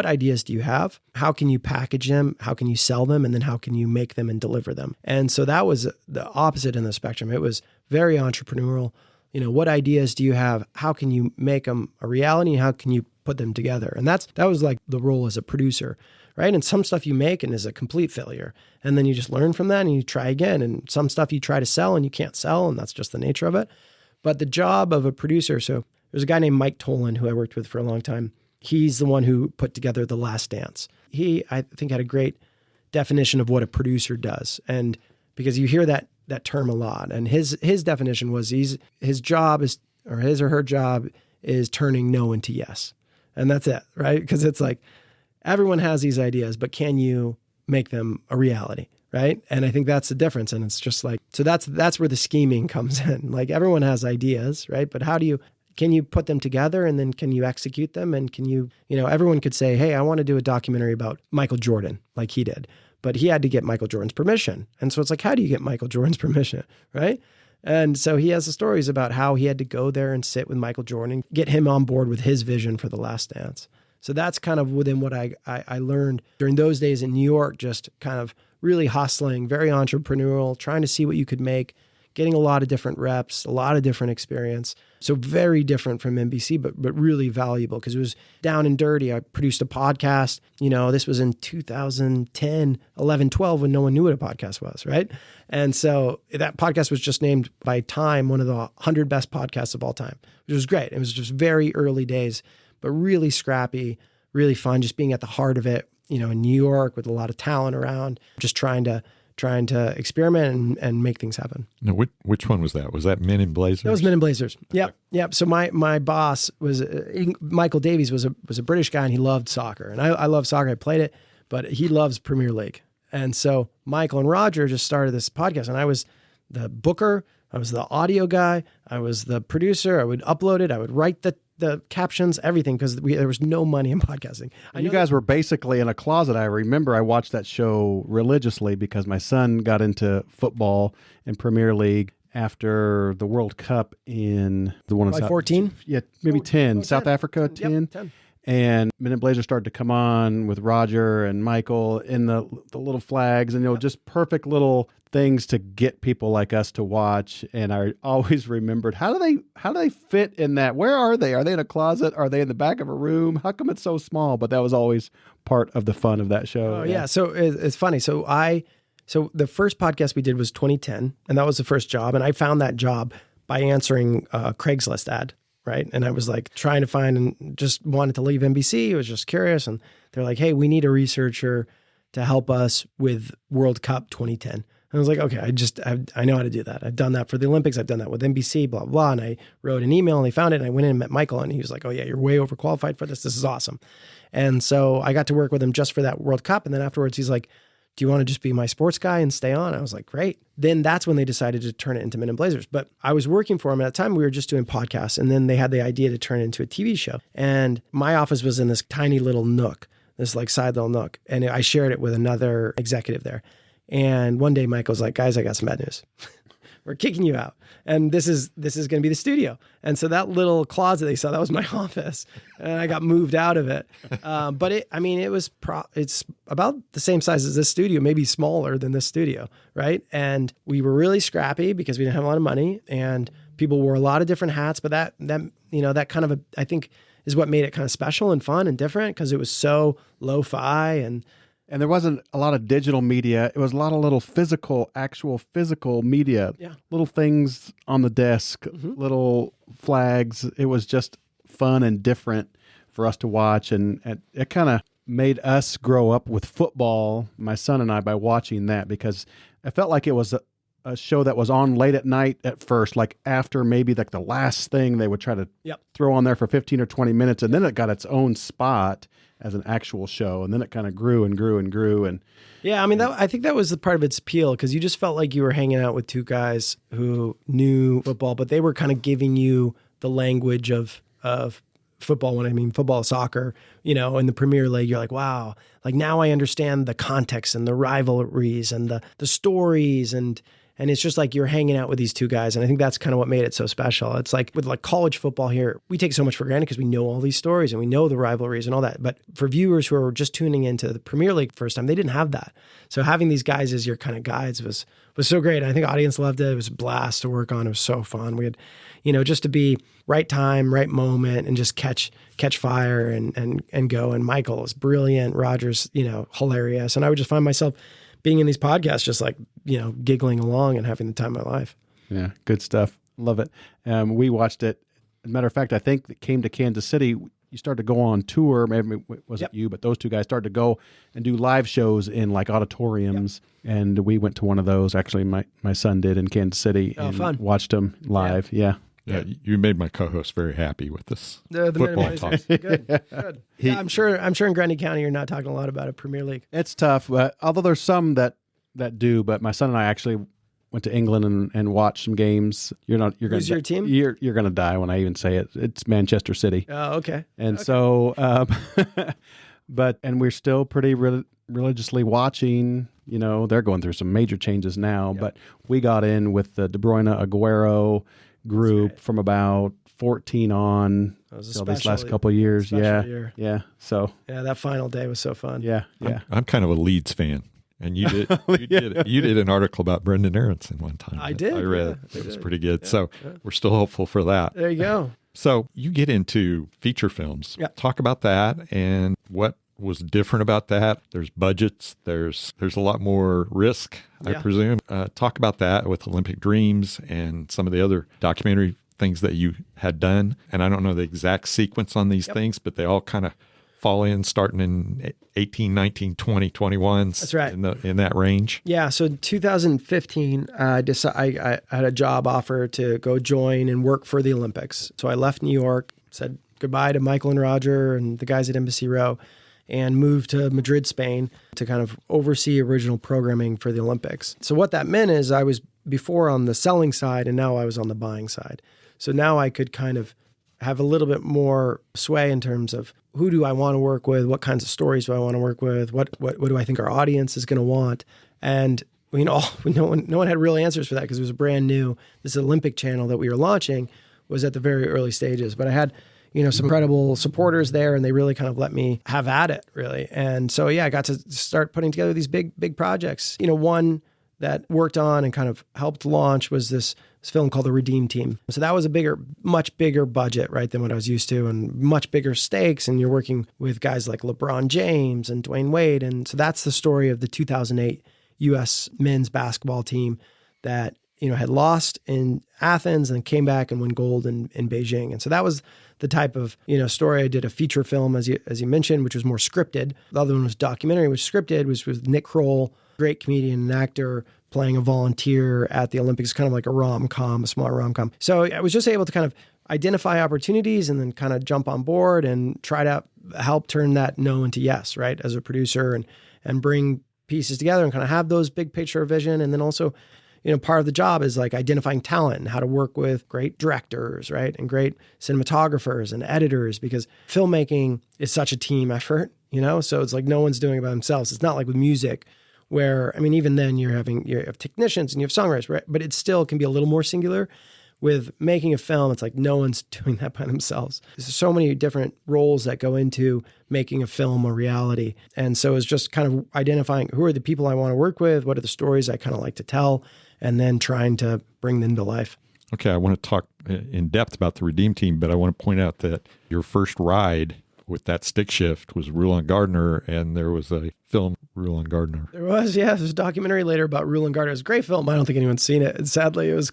ideas do you have? How can you package them? How can you sell them? And then how can you make them and deliver them? And so that was the opposite in the spectrum. It was very entrepreneurial. What ideas do you have? How can you make them a reality? How can you put them together? And that was like the role as a producer, right? And some stuff you make and is a complete failure. And then you just learn from that and you try again. And some stuff you try to sell and you can't sell, and that's just the nature of it. But the job of a producer, so there's a guy named Mike Tolan who I worked with for a long time. He's the one who put together The Last Dance. He, I think, had a great definition of what a producer does. And because you hear that term a lot. And his definition was his job is, or his or her job is turning no into yes. And that's it, right? Because it's like, everyone has these ideas, but can you make them a reality, right? And I think that's the difference. And it's just like, so that's where the scheming comes in. Like, everyone has ideas, right? But can you put them together, and then can you execute them? And can you, everyone could say, hey, I want to do a documentary about Michael Jordan, like he did. But he had to get Michael Jordan's permission. And so it's like, how do you get Michael Jordan's permission, right? And so he has the stories about how he had to go there and sit with Michael Jordan, get him on board with his vision for The Last Dance. So that's kind of within what I learned during those days in New York, just kind of really hustling, very entrepreneurial, trying to see what you could make, getting a lot of different reps, a lot of different experience. So very different from NBC, but really valuable because it was down and dirty. I produced a podcast. This was in 2010, 11, 12 when no one knew what a podcast was, right? And so that podcast was just named by Time one of the 100 best podcasts of all time, which was great. It was just very early days, but really scrappy, really fun, just being at the heart of it, in New York with a lot of talent around, just trying to experiment and make things happen. Now, which one was that? Was that Men in Blazers? That was Men in Blazers. Yep. So my boss was Michael Davies was a British guy, and he loved soccer, and I love soccer. I played it, but he loves Premier League, and so Michael and Roger just started this podcast, and I was the booker, I was the audio guy, I was the producer. I would upload it, I would write the the captions, everything, because there was no money in podcasting. You guys were basically in a closet. I remember I watched that show religiously because my son got into football and Premier League after the World Cup in the one in Like 14? Yeah, maybe 10. South Africa, 10. Yep, 10. And Men in Blazers started to come on with Roger and Michael in the little flags and, just perfect little things to get people like us to watch. And I always remembered, how do they fit in that? Where are they? Are they in a closet? Are they in the back of a room? How come it's so small? But that was always part of the fun of that show. Oh, yeah. So it's funny. So the first podcast we did was 2010, and that was the first job. And I found that job by answering a Craigslist ad. Right. And I was like trying to find and just wanted to leave NBC. I was just curious. And they're like, hey, we need a researcher to help us with World Cup 2010. And I was like, okay, I know how to do that. I've done that for the Olympics. I've done that with NBC, blah, blah. And I wrote an email and they found it. And I went in and met Michael and he was like, oh yeah, you're way overqualified for this. This is awesome. And so I got to work with him just for that World Cup. And then afterwards he's like, do you want to just be my sports guy and stay on? I was like, great. Then that's when they decided to turn it into Men in Blazers. But I was working for them at the time. We were just doing podcasts. And then they had the idea to turn it into a TV show. And my office was in this tiny little nook, this like side little nook. And I shared it with another executive there. And one day Michael's like, guys, I got some bad news. We're kicking you out. And this is going to be the studio. And so that little closet they saw, that was my office. And I got moved out of it. But it's about the same size as this studio, maybe smaller than this studio, right? And we were really scrappy because we didn't have a lot of money and people wore a lot of different hats. But that kind of, I think, is what made it kind of special and fun and different because it was so lo-fi and there wasn't a lot of digital media. It was a lot of little actual physical media. Yeah. Little things on the desk, little flags. It was just fun and different for us to watch. And it kind of made us grow up with football, my son and I, by watching that because I felt like it was a show that was on late at night at first, like after maybe like the last thing they would try to throw on there for 15 or 20 minutes. And then it got its own spot as an actual show. And then it kind of grew and grew and grew. And yeah, I mean, I think that was the part of its appeal because you just felt like you were hanging out with two guys who knew football, but they were kind of giving you the language of football. When I mean football, soccer, in the Premier League, you're like, wow, like now I understand the context and the rivalries and the stories and it's just like you're hanging out with these two guys. And I think that's kind of what made it so special. It's like with like college football here, we take so much for granted because we know all these stories and we know the rivalries and all that. But for viewers who are just tuning into the Premier League first time, they didn't have that. So having these guys as your kind of guides was so great. I think the audience loved it. It was a blast to work on. It was so fun. We had, just to be right time, right moment and just catch fire and go. And Michael was brilliant. Roger's, hilarious. And I would just find myself being in these podcasts, just like, giggling along and having the time of my life. Yeah, good stuff. Love it. We watched it. As a matter of fact, I think it came to Kansas City. You started to go on tour. Maybe it wasn't you, but those two guys started to go and do live shows in like auditoriums. Yep. And we went to one of those. Actually, my son did in Kansas City and watched them live. Yeah. Yeah, you made my co-host very happy with this the football talk. Good. Yeah, I'm sure in Grundy County you're not talking a lot about a Premier League. It's tough, but although there's some that do. But my son and I actually went to England and watched some games. Who's your team? You're gonna die when I even say it. It's Manchester City. Oh, okay. And so, and we're still pretty religiously watching. They're going through some major changes now, but we got in with the De Bruyne, Aguero group from about 14 on until these last couple of years. Yeah. So that final day was so fun. Yeah. I'm kind of a Leeds fan, and you did you did an article about Brendan Aronson one time. I did. I read it was pretty good. So we're still hopeful for that. There you go. So you get into feature films. Yeah. Talk about that and what was different about that. There's budgets. There's a lot more risk, I presume. Talk about that with Olympic Dreams and some of the other documentary things that you had done. And I don't know the exact sequence on these things, but they all kind of fall in starting in 18, 19, 20, 21. That's right. In that range. Yeah. So in 2015, I had a job offer to go join and work for the Olympics. So I left New York, said goodbye to Michael and Roger and the guys at Embassy Row, and moved to Madrid, Spain to kind of oversee original programming for the Olympics. So what that meant is I was before on the selling side and now I was on the buying side. So now I could kind of have a little bit more sway in terms of who do I want to work with? What kinds of stories do I want to work with? What do I think our audience is going to want? And no one had real answers for that because it was brand new. This Olympic channel that we were launching was at the very early stages. But I had, some incredible supporters there, and they really kind of let me have at it, really. And so, I got to start putting together these big projects. One that worked on and kind of helped launch was this film called The Redeem Team. So that was a much bigger budget, right, than what I was used to, and much bigger stakes. And you're working with guys like LeBron James and Dwayne Wade. And so that's the story of the 2008 U.S. men's basketball team that, had lost in Athens and came back and won gold in Beijing. And so that was the type of, story. I did a feature film, as you mentioned, which was more scripted. The other one was documentary, which scripted, which was Nick Kroll, great comedian and actor, playing a volunteer at the Olympics, kind of like a small rom-com. So I was just able to kind of identify opportunities and then kind of jump on board and try to help turn that no into yes, right, as a producer, and bring pieces together and kind of have those big picture vision. And then also, part of the job is like identifying talent and how to work with great directors, right, and great cinematographers and editors, because filmmaking is such a team effort, so it's like no one's doing it by themselves. It's not like with music, where, even then you have technicians and you have songwriters, right? But it still can be a little more singular. With making a film, it's like no one's doing that by themselves. There's so many different roles that go into making a film a reality. And so it's just kind of identifying who are the people I want to work with, what are the stories I kind of like to tell, and then trying to bring them to life. Okay, I want to talk in depth about the Redeem Team, but I want to point out that your first ride with that stick shift was Rulon Gardner, and there was a film, Rulon Gardner. There was, yeah. There's a documentary later about Rulon Gardner. It was a great film. I don't think anyone's seen it. And sadly, it was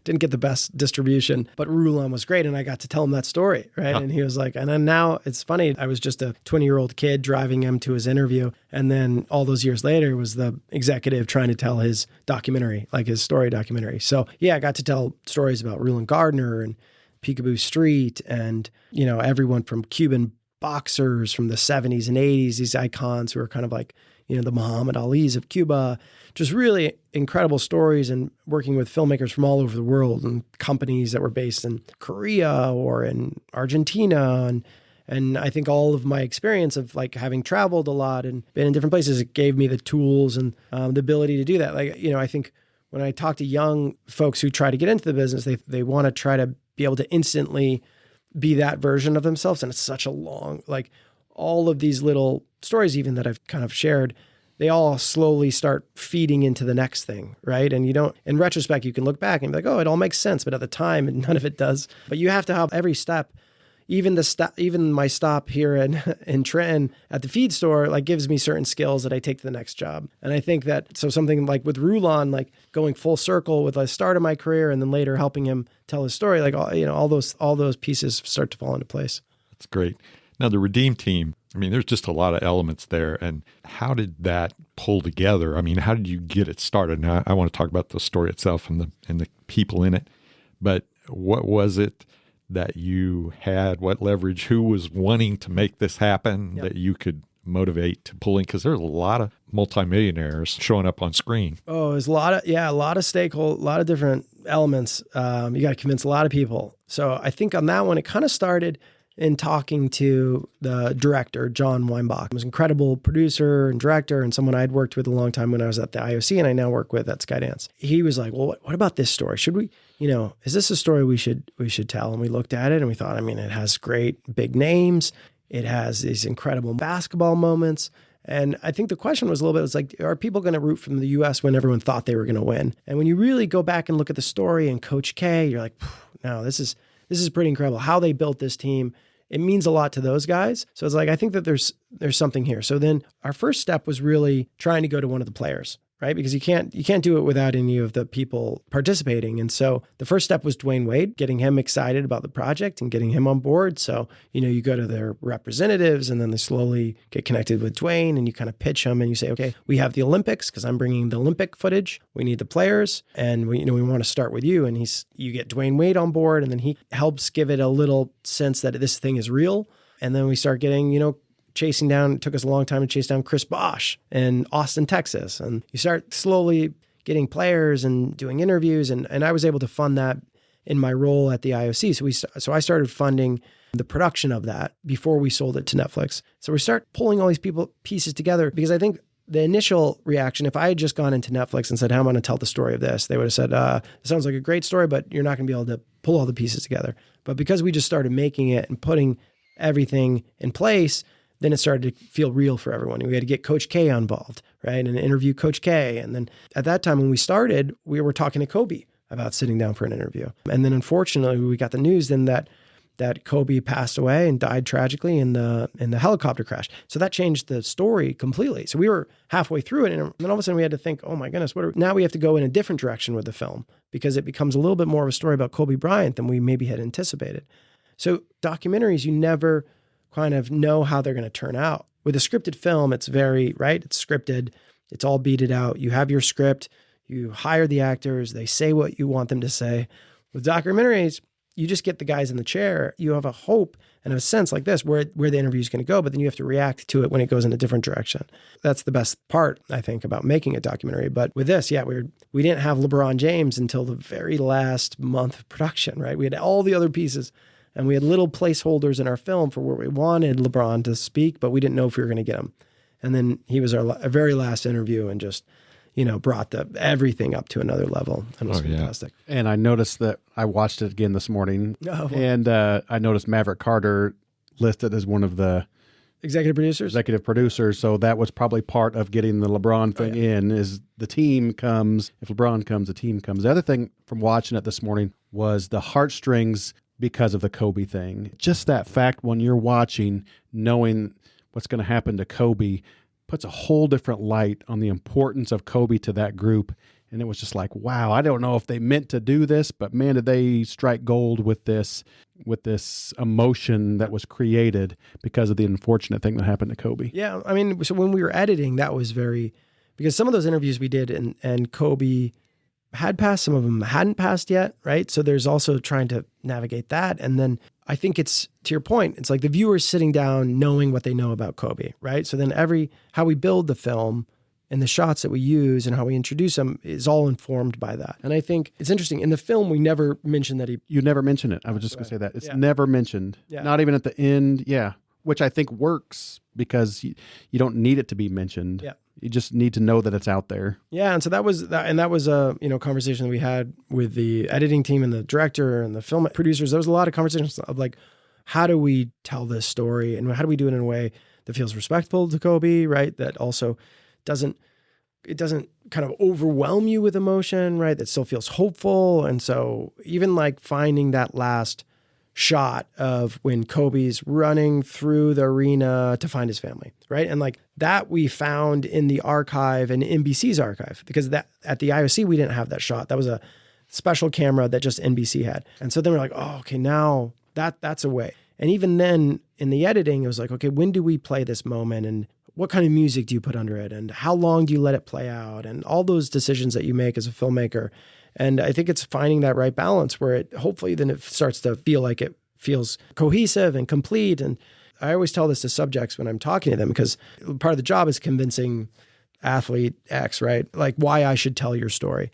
didn't get the best distribution, but Rulon was great. And I got to tell him that story, right? And he was like, and then now it's funny. I was just a 20-year-old kid driving him to his interview. And then all those years later was the executive trying to tell his documentary, like his story documentary. So I got to tell stories about Rulon Gardner and Peekaboo Street and, everyone from Cuban boxers from the 70s and 80s, these icons who are kind of like, the Muhammad Alis of Cuba, just really incredible stories, and working with filmmakers from all over the world and companies that were based in Korea or in Argentina. And I think all of my experience of like having traveled a lot and been in different places, it gave me the tools and the ability to do that. Like, I think when I talk to young folks who try to get into the business, they want to try to be able to instantly be that version of themselves. And it's such a long, like all of these little stories, even that I've kind of shared, they all slowly start feeding into the next thing, right? And in retrospect, you can look back and be like, oh, it all makes sense. But at the time, none of it does. But you have to have every step. Even my stop here in Trenton at the feed store, like gives me certain skills that I take to the next job. And I think that, so something like with Rulon, like going full circle with the start of my career and then later helping him tell his story, like, all those pieces start to fall into place. That's great. Now the Redeem Team, there's just a lot of elements there. And how did that pull together? How did you get it started? Now I want to talk about the story itself and the people in it, but what was it that you had, what leverage, who was wanting to make this happen that you could motivate to pull in? Because there's a lot of multimillionaires showing up on screen. Oh, there's a lot of stakeholders, a lot of different elements. You got to convince a lot of people. So I think on that one, it kind of started in talking to the director, John Weinbach. He was an incredible producer and director and someone I'd worked with a long time when I was at the IOC and I now work with at Skydance. He was like, well, what about this story? Should we, is this a story we should tell? And we looked at it and we thought, it has great big names. It has these incredible basketball moments. And I think the question was a little bit, it's like, are people going to root from the U.S. when everyone thought they were going to win? And when you really go back and look at the story and Coach K, you're like, no, this is pretty incredible. How they built this team, it means a lot to those guys. So it's like, I think that there's something here. So then our first step was really trying to go to one of the players, right? Because you can't do it without any of the people participating. And so the first step was Dwayne Wade, getting him excited about the project and getting him on board. So, you go to their representatives and then they slowly get connected with Dwayne and you kind of pitch them and you say, okay, we have the Olympics because I'm bringing the Olympic footage. We need the players and we want to start with you. And you get Dwayne Wade on board and then he helps give it a little sense that this thing is real. And then we start getting, chasing down, it took us a long time to chase down Chris Bosh in Austin, Texas. And you start slowly getting players and doing interviews. And I was able to fund that in my role at the IOC. So I started funding the production of that before we sold it to Netflix. So we start pulling all these pieces together, because I think the initial reaction, if I had just gone into Netflix and said, how am I going to tell the story of this? They would have said, it sounds like a great story, but you're not going to be able to pull all the pieces together. But because we just started making it and putting everything in place, then it started to feel real for everyone. We had to get Coach K involved, right? And interview Coach K. And then at that time when we started, we were talking to Kobe about sitting down for an interview. And then unfortunately, we got the news then that Kobe passed away and died tragically in the helicopter crash. So that changed the story completely. So we were halfway through it, and then all of a sudden we had to think, oh my goodness, now we have to go in a different direction with the film, because it becomes a little bit more of a story about Kobe Bryant than we maybe had anticipated. So documentaries, you never kind of know how they're going to turn out. With a scripted film, it's very, right? It's scripted. It's all beaded out. You have your script. You hire the actors. They say what you want them to say. With documentaries, you just get the guys in the chair. You have a hope and a sense like this where the interview is going to go, but then you have to react to it when it goes in a different direction. That's the best part, I think, about making a documentary. But with this, yeah, we didn't have LeBron James until the very last month of production, right? We had all the other pieces, and we had little placeholders in our film for where we wanted LeBron to speak, but we didn't know if we were going to get him. And then he was our very last interview and just, brought everything up to another level. And it was fantastic. And I noticed that I watched it again this morning, and I noticed Maverick Carter listed as one of the executive producers. So that was probably part of getting the LeBron thing in, is the team comes. If LeBron comes, the team comes. The other thing from watching it this morning was the heartstrings because of the Kobe thing. Just that fact, when you're watching, knowing what's going to happen to Kobe puts a whole different light on the importance of Kobe to that group. And it was just like, wow, I don't know if they meant to do this, but man, did they strike gold with this emotion that was created because of the unfortunate thing that happened to Kobe. Yeah. I mean, so when we were editing, that was because some of those interviews we did and Kobe had passed, some of them hadn't passed yet, right? So there's also trying to navigate that. And then I think it's, to your point, it's like the viewers sitting down knowing what they know about Kobe, right? So then how we build the film and the shots that we use and how we introduce them is all informed by that. And I think it's interesting. In the film, we never mentioned that You never mention it. I was just going to say that. It's never mentioned. Yeah. Not even at the end. Yeah. Which I think works because you don't need it to be mentioned. Yeah. You just need to know that it's out there. Yeah, and so that was a conversation that we had with the editing team and the director and the film producers. There was a lot of conversations of like, how do we tell this story and how do we do it in a way that feels respectful to Kobe, right? That also doesn't kind of overwhelm you with emotion, right? That still feels hopeful. And so even like finding that last shot of when Kobe's running through the arena to find his family, right? And like that we found in the archive and NBC's archive, because that at the IOC, we didn't have that shot. That was a special camera that just NBC had. And so then we're like, oh, okay, now that's a way. And even then in the editing, it was like, okay, when do we play this moment? And what kind of music do you put under it? And how long do you let it play out? And all those decisions that you make as a filmmaker. And I think it's finding that right balance where it hopefully then it starts to feel like it feels cohesive and complete. And I always tell this to subjects when I'm talking to them, because part of the job is convincing athlete X, right? Like why I should tell your story.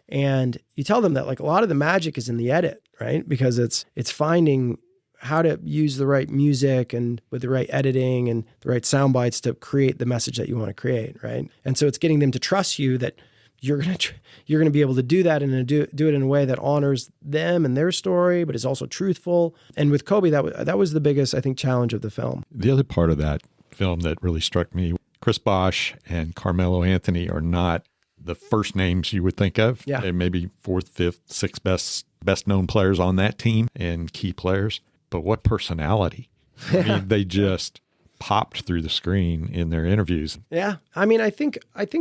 And you tell them that like a lot of the magic is in the edit, right? Because it's finding how to use the right music and with the right editing and the right sound bites to create the message that you want to create, right? And so it's getting them to trust you that you're gonna be able to do that and do it in a way that honors them and their story, but is also truthful. And with Kobe, that was the biggest, I think, challenge of the film. The other part of that film that really struck me, Chris Bosh and Carmelo Anthony are not the first names you would think of. Yeah. They're maybe fourth, fifth, sixth best known players on that team and key players. But what personality? I mean, they just popped through the screen in their interviews. Yeah. I mean, I think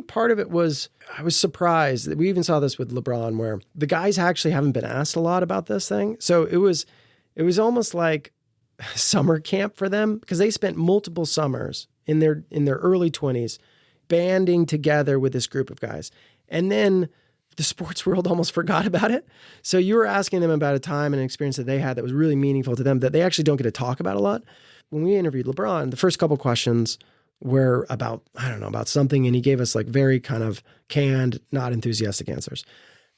part of it was, I was surprised that we even saw this with LeBron, where the guys actually haven't been asked a lot about this thing. So it was almost like summer camp for them, because they spent multiple summers in their early 20s banding together with this group of guys. And then the sports world almost forgot about it. So you were asking them about a time and an experience that they had that was really meaningful to them that they actually don't get to talk about a lot. When we interviewed LeBron, the first couple questions were about something, and he gave us like very kind of canned, not enthusiastic answers.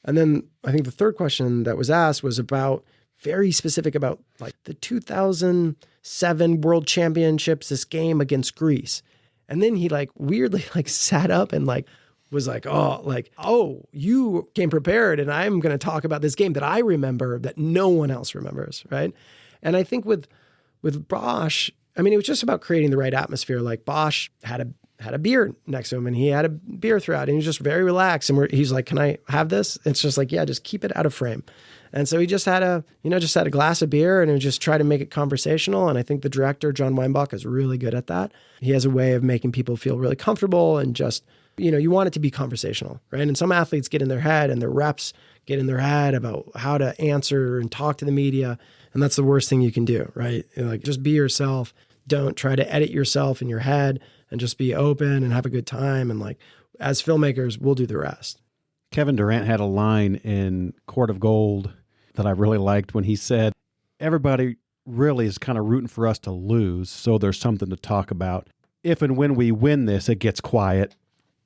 And then I think the third question that was asked was about very specific about like the 2007 World Championships, this game against Greece. And then he like weirdly like sat up and like was like, oh, you came prepared and I'm going to talk about this game that I remember that no one else remembers, right? And I think with Bosch, I mean, it was just about creating the right atmosphere. Like Bosch had a beer next to him and he had a beer throughout and he was just very relaxed. And he's like, can I have this? It's just like, yeah, just keep it out of frame. And so he just had a glass of beer and he just tried to make it conversational. And I think the director, John Weinbach, is really good at that. He has a way of making people feel really comfortable and just, you want it to be conversational, right? And some athletes get in their head and their reps get in their head about how to answer and talk to the media. And that's the worst thing you can do, right? Like just be yourself. Don't try to edit yourself in your head and just be open and have a good time. And like, as filmmakers, we'll do the rest. Kevin Durant had a line in Court of Gold that I really liked when he said, everybody really is kind of rooting for us to lose, so there's something to talk about. If and when we win this, it gets quiet,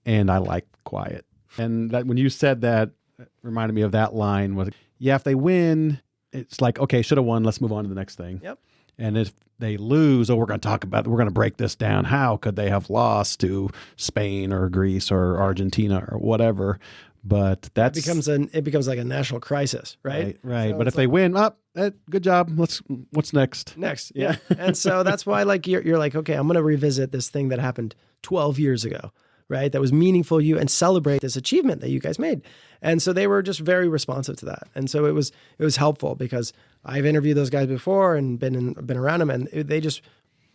and I like quiet. And that when you said that, it reminded me of that line was, yeah, if they win, it's like, okay, should have won, let's move on to the next thing. Yep. And if they lose, we're going to talk about it. We're going to break this down. How could they have lost to Spain or Greece or Argentina or whatever? But it becomes like a national crisis, right? Right. So but if they win, good job. What's next? Yeah. And so that's why like you're like, okay, I'm going to revisit this thing that happened 12 years ago, right? That was meaningful to you and celebrate this achievement that you guys made. And so they were just very responsive to that. And so it was helpful because I've interviewed those guys before and been around them, and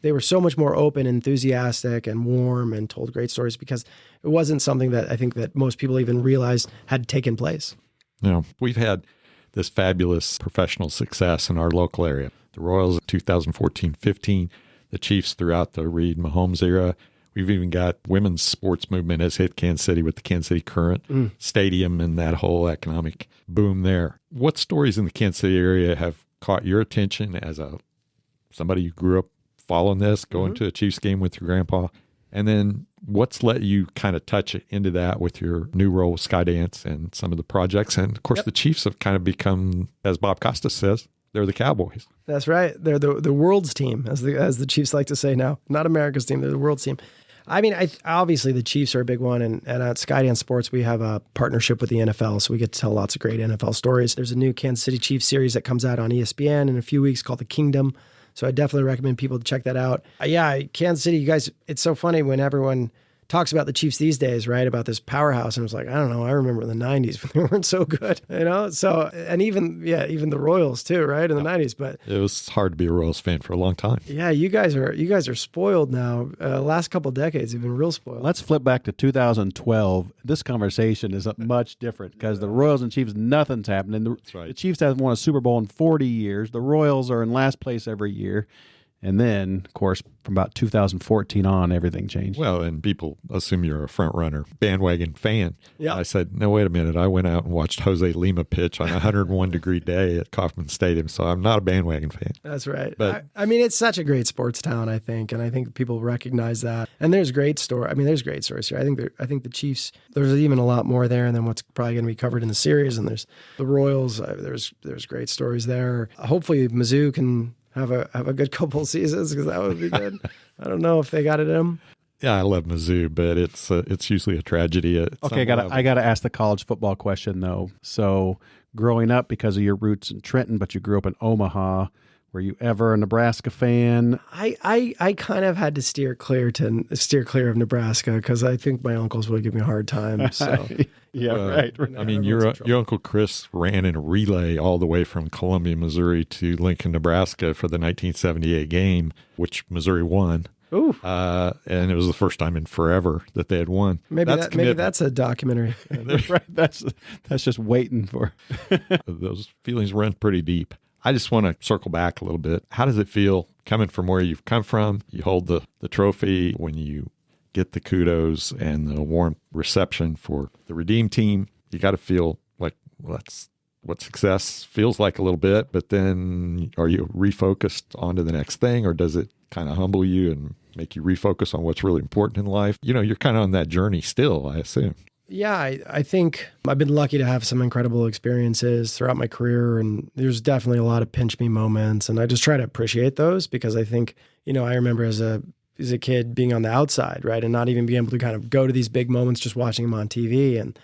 they were so much more open, enthusiastic, and warm, and told great stories because it wasn't something that I think that most people even realized had taken place. We've had this fabulous professional success in our local area. The Royals 2014-15, the Chiefs throughout the Reed Mahomes era. We've even got women's sports movement has hit Kansas City with the Kansas City Current Stadium and that whole economic boom there. What stories in the Kansas City area have caught your attention as somebody who grew up following this, going to a Chiefs game with your grandpa? And then what's let you kind of touch into that with your new role with Skydance and some of the projects? And of course, the Chiefs have kind of become, as Bob Costas says, they're the Cowboys. That's right. They're the world's team, as the Chiefs like to say now. Not America's team, they're the world's team. I mean, obviously the Chiefs are a big one, and at Skydance Sports, we have a partnership with the NFL, so we get to tell lots of great NFL stories. There's a new Kansas City Chiefs series that comes out on ESPN in a few weeks called The Kingdom, so I definitely recommend people to check that out. Kansas City, you guys, it's so funny when everyone talks about the Chiefs these days, right? About this powerhouse. And it's like, I don't know. I remember in the 90s when they weren't so good, So, and even the Royals too, right? In the 90s, but it was hard to be a Royals fan for a long time. Yeah. You guys are spoiled now. Last couple of decades, you've been real spoiled. Let's flip back to 2012. This conversation is much different because the Royals and Chiefs, nothing's happening. That's right. The Chiefs haven't won a Super Bowl in 40 years. The Royals are in last place every year. And then, of course, from about 2014 on, everything changed. Well, and people assume you're a front runner, bandwagon fan. Yeah. I said, no, wait a minute. I went out and watched Jose Lima pitch on a 101-degree day at Hoffmans Stadium, so I'm not a bandwagon fan. That's right. But I mean, it's such a great sports town, I think, and I think people recognize that. And there's great stories. I mean, there's great stories here. I think the Chiefs, there's even a lot more there than what's probably going to be covered in the series. And there's the Royals. There's great stories there. Hopefully, Mizzou can have a good couple seasons because that would be good. I don't know if they got it in them. Yeah, I love Mizzou, but it's usually a tragedy. Okay, I got to ask the college football question though. So, growing up because of your roots in Trenton, but you grew up in Omaha, were you ever a Nebraska fan? I kind of had to steer clear of Nebraska because I think my uncles would give me a hard time. So. Right. I mean, your Uncle Chris ran in a relay all the way from Columbia, Missouri to Lincoln, Nebraska for the 1978 game, which Missouri won. Ooh. And it was the first time in forever that they had won. Maybe that's a documentary. Right. That's just waiting for. Those feelings run pretty deep. I just want to circle back a little bit. How does it feel coming from where you've come from? You hold the trophy when you get the kudos and the warm reception for the Redeem team. You got to feel like, well, that's what success feels like a little bit, but then are you refocused onto the next thing, or does it kind of humble you and make you refocus on what's really important in life? You're kind of on that journey still, I assume. Yeah, I think I've been lucky to have some incredible experiences throughout my career, and there's definitely a lot of pinch me moments, and I just try to appreciate those because I think, I remember as a kid being on the outside, right, and not even being able to kind of go to these big moments just watching them on TV. And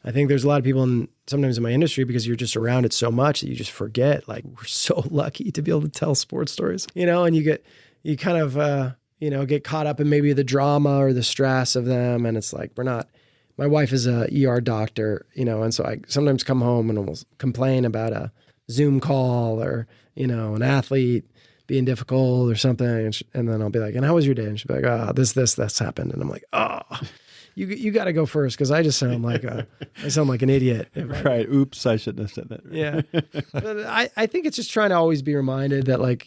I think there's a lot of people sometimes in my industry, because you're just around it so much that you just forget, like, we're so lucky to be able to tell sports stories, and you kind of, get caught up in maybe the drama or the stress of them. And it's like, my wife is a ER doctor, and so I sometimes come home and almost complain about a Zoom call or, an athlete being difficult or something. And then I'll be like, and how was your day? And she'll be like, this happened. And I'm like, you got to go first, because I just sound like an idiot. Right. Oops, I shouldn't have said that. Yeah. But I think it's just trying to always be reminded that, like,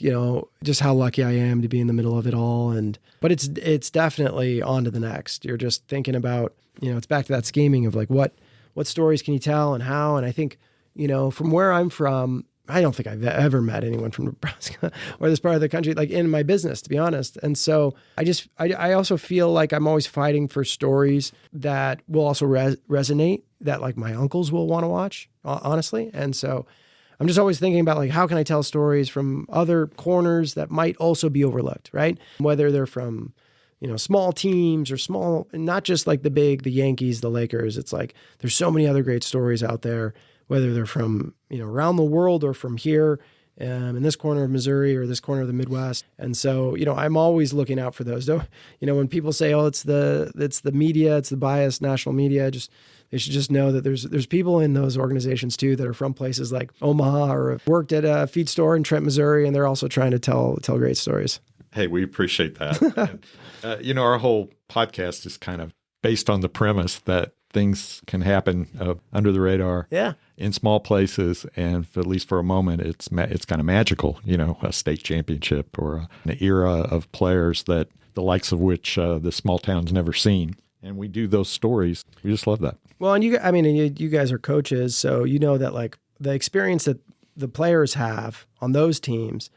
just how lucky I am to be in the middle of it all. But it's definitely on to the next. You're just thinking about, it's back to that scheming of like, what stories can you tell and how? And I think, from where I'm from, I don't think I've ever met anyone from Nebraska or this part of the country, like, in my business, to be honest. And so I also feel like I'm always fighting for stories that will also resonate, that, like, my uncles will want to watch, honestly. And so I'm just always thinking about, like, how can I tell stories from other corners that might also be overlooked, right? Whether they're from, small teams or small, not just like the Yankees, the Lakers. It's like, there's so many other great stories out there, whether they're from, around the world or from here in this corner of Missouri or this corner of the Midwest. And so, I'm always looking out for those. Though, when people say, oh, it's the media, it's the biased national media, they should just know that there's people in those organizations too that are from places like Omaha or have worked at a feed store in Trenton, Missouri, and they're also trying to tell great stories. Hey, we appreciate that. And, our whole podcast is kind of based on the premise that things can happen under the radar, in small places, and at least for a moment, it's kind of magical. A state championship or an era of players that the likes of which the small town's never seen. And we do those stories. We just love that. Well, and you guys are coaches, so that, like, the experience that the players have on those teams,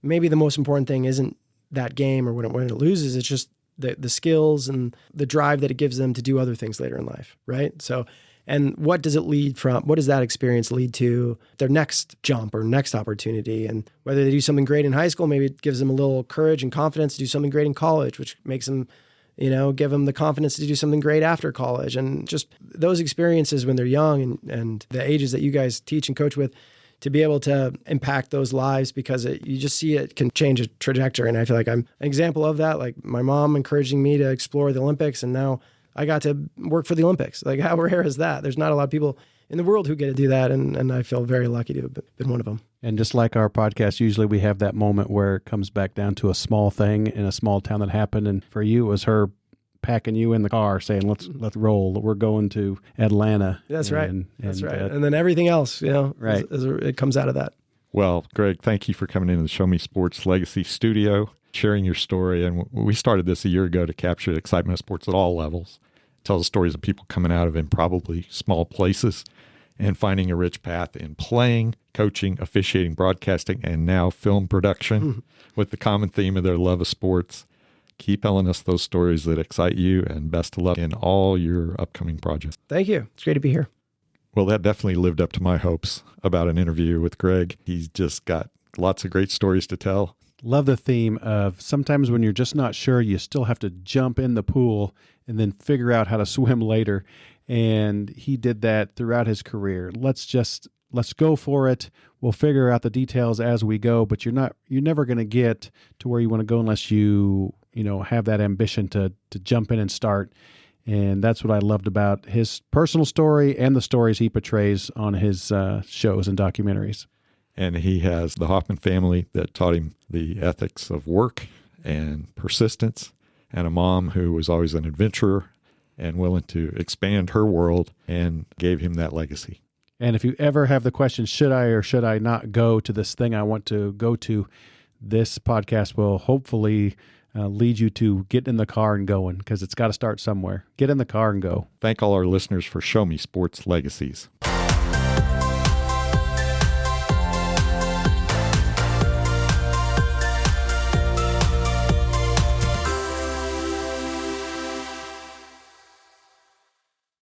maybe the most important thing isn't that game or when it loses. It's just the skills and the drive that it gives them to do other things later in life, right? So, and what does that experience lead to their next jump or next opportunity? And whether they do something great in high school, maybe it gives them a little courage and confidence to do something great in college, which makes them, give them the confidence to do something great after college. And just those experiences when they're young and the ages that you guys teach and coach with, to be able to impact those lives, because you just see it can change a trajectory. And I feel like I'm an example of that. Like, my mom encouraging me to explore the Olympics, and now I got to work for the Olympics. Like, how rare is that? There's not a lot of people in the world who get to do that, and I feel very lucky to have been one of them. And just like our podcast, usually we have that moment where it comes back down to a small thing in a small town that happened. And for you, it was her packing you in the car saying, let's roll. We're going to Atlanta. That's right. That's right. And then everything else, right. It comes out of that. Well, Greg, thank you for coming into the Show Me Sports Legacy studio, sharing your story. And we started this a year ago to capture the excitement of sports at all levels, tell the stories of people coming out of improbably small places and finding a rich path in playing, coaching, officiating, broadcasting, and now film production with the common theme of their love of sports. Keep telling us those stories that excite you, and best of luck in all your upcoming projects. Thank you. It's great to be here. Well, that definitely lived up to my hopes about an interview with Greg. He's just got lots of great stories to tell. Love the theme of sometimes when you're just not sure, you still have to jump in the pool and then figure out how to swim later. And he did that throughout his career. Let's go for it. We'll figure out the details as we go, but you're never going to get to where you want to go unless you have that ambition to jump in and start. And that's what I loved about his personal story and the stories he portrays on his shows and documentaries. And he has the Hoffman family that taught him the ethics of work and persistence, and a mom who was always an adventurer and willing to expand her world and gave him that legacy. And if you ever have the question, should I or should I not go to this thing I want to go to, this podcast will hopefully lead you to get in the car and going, because it's got to start somewhere. Get in the car and go. Thank all our listeners for Show Me Sports Legacies.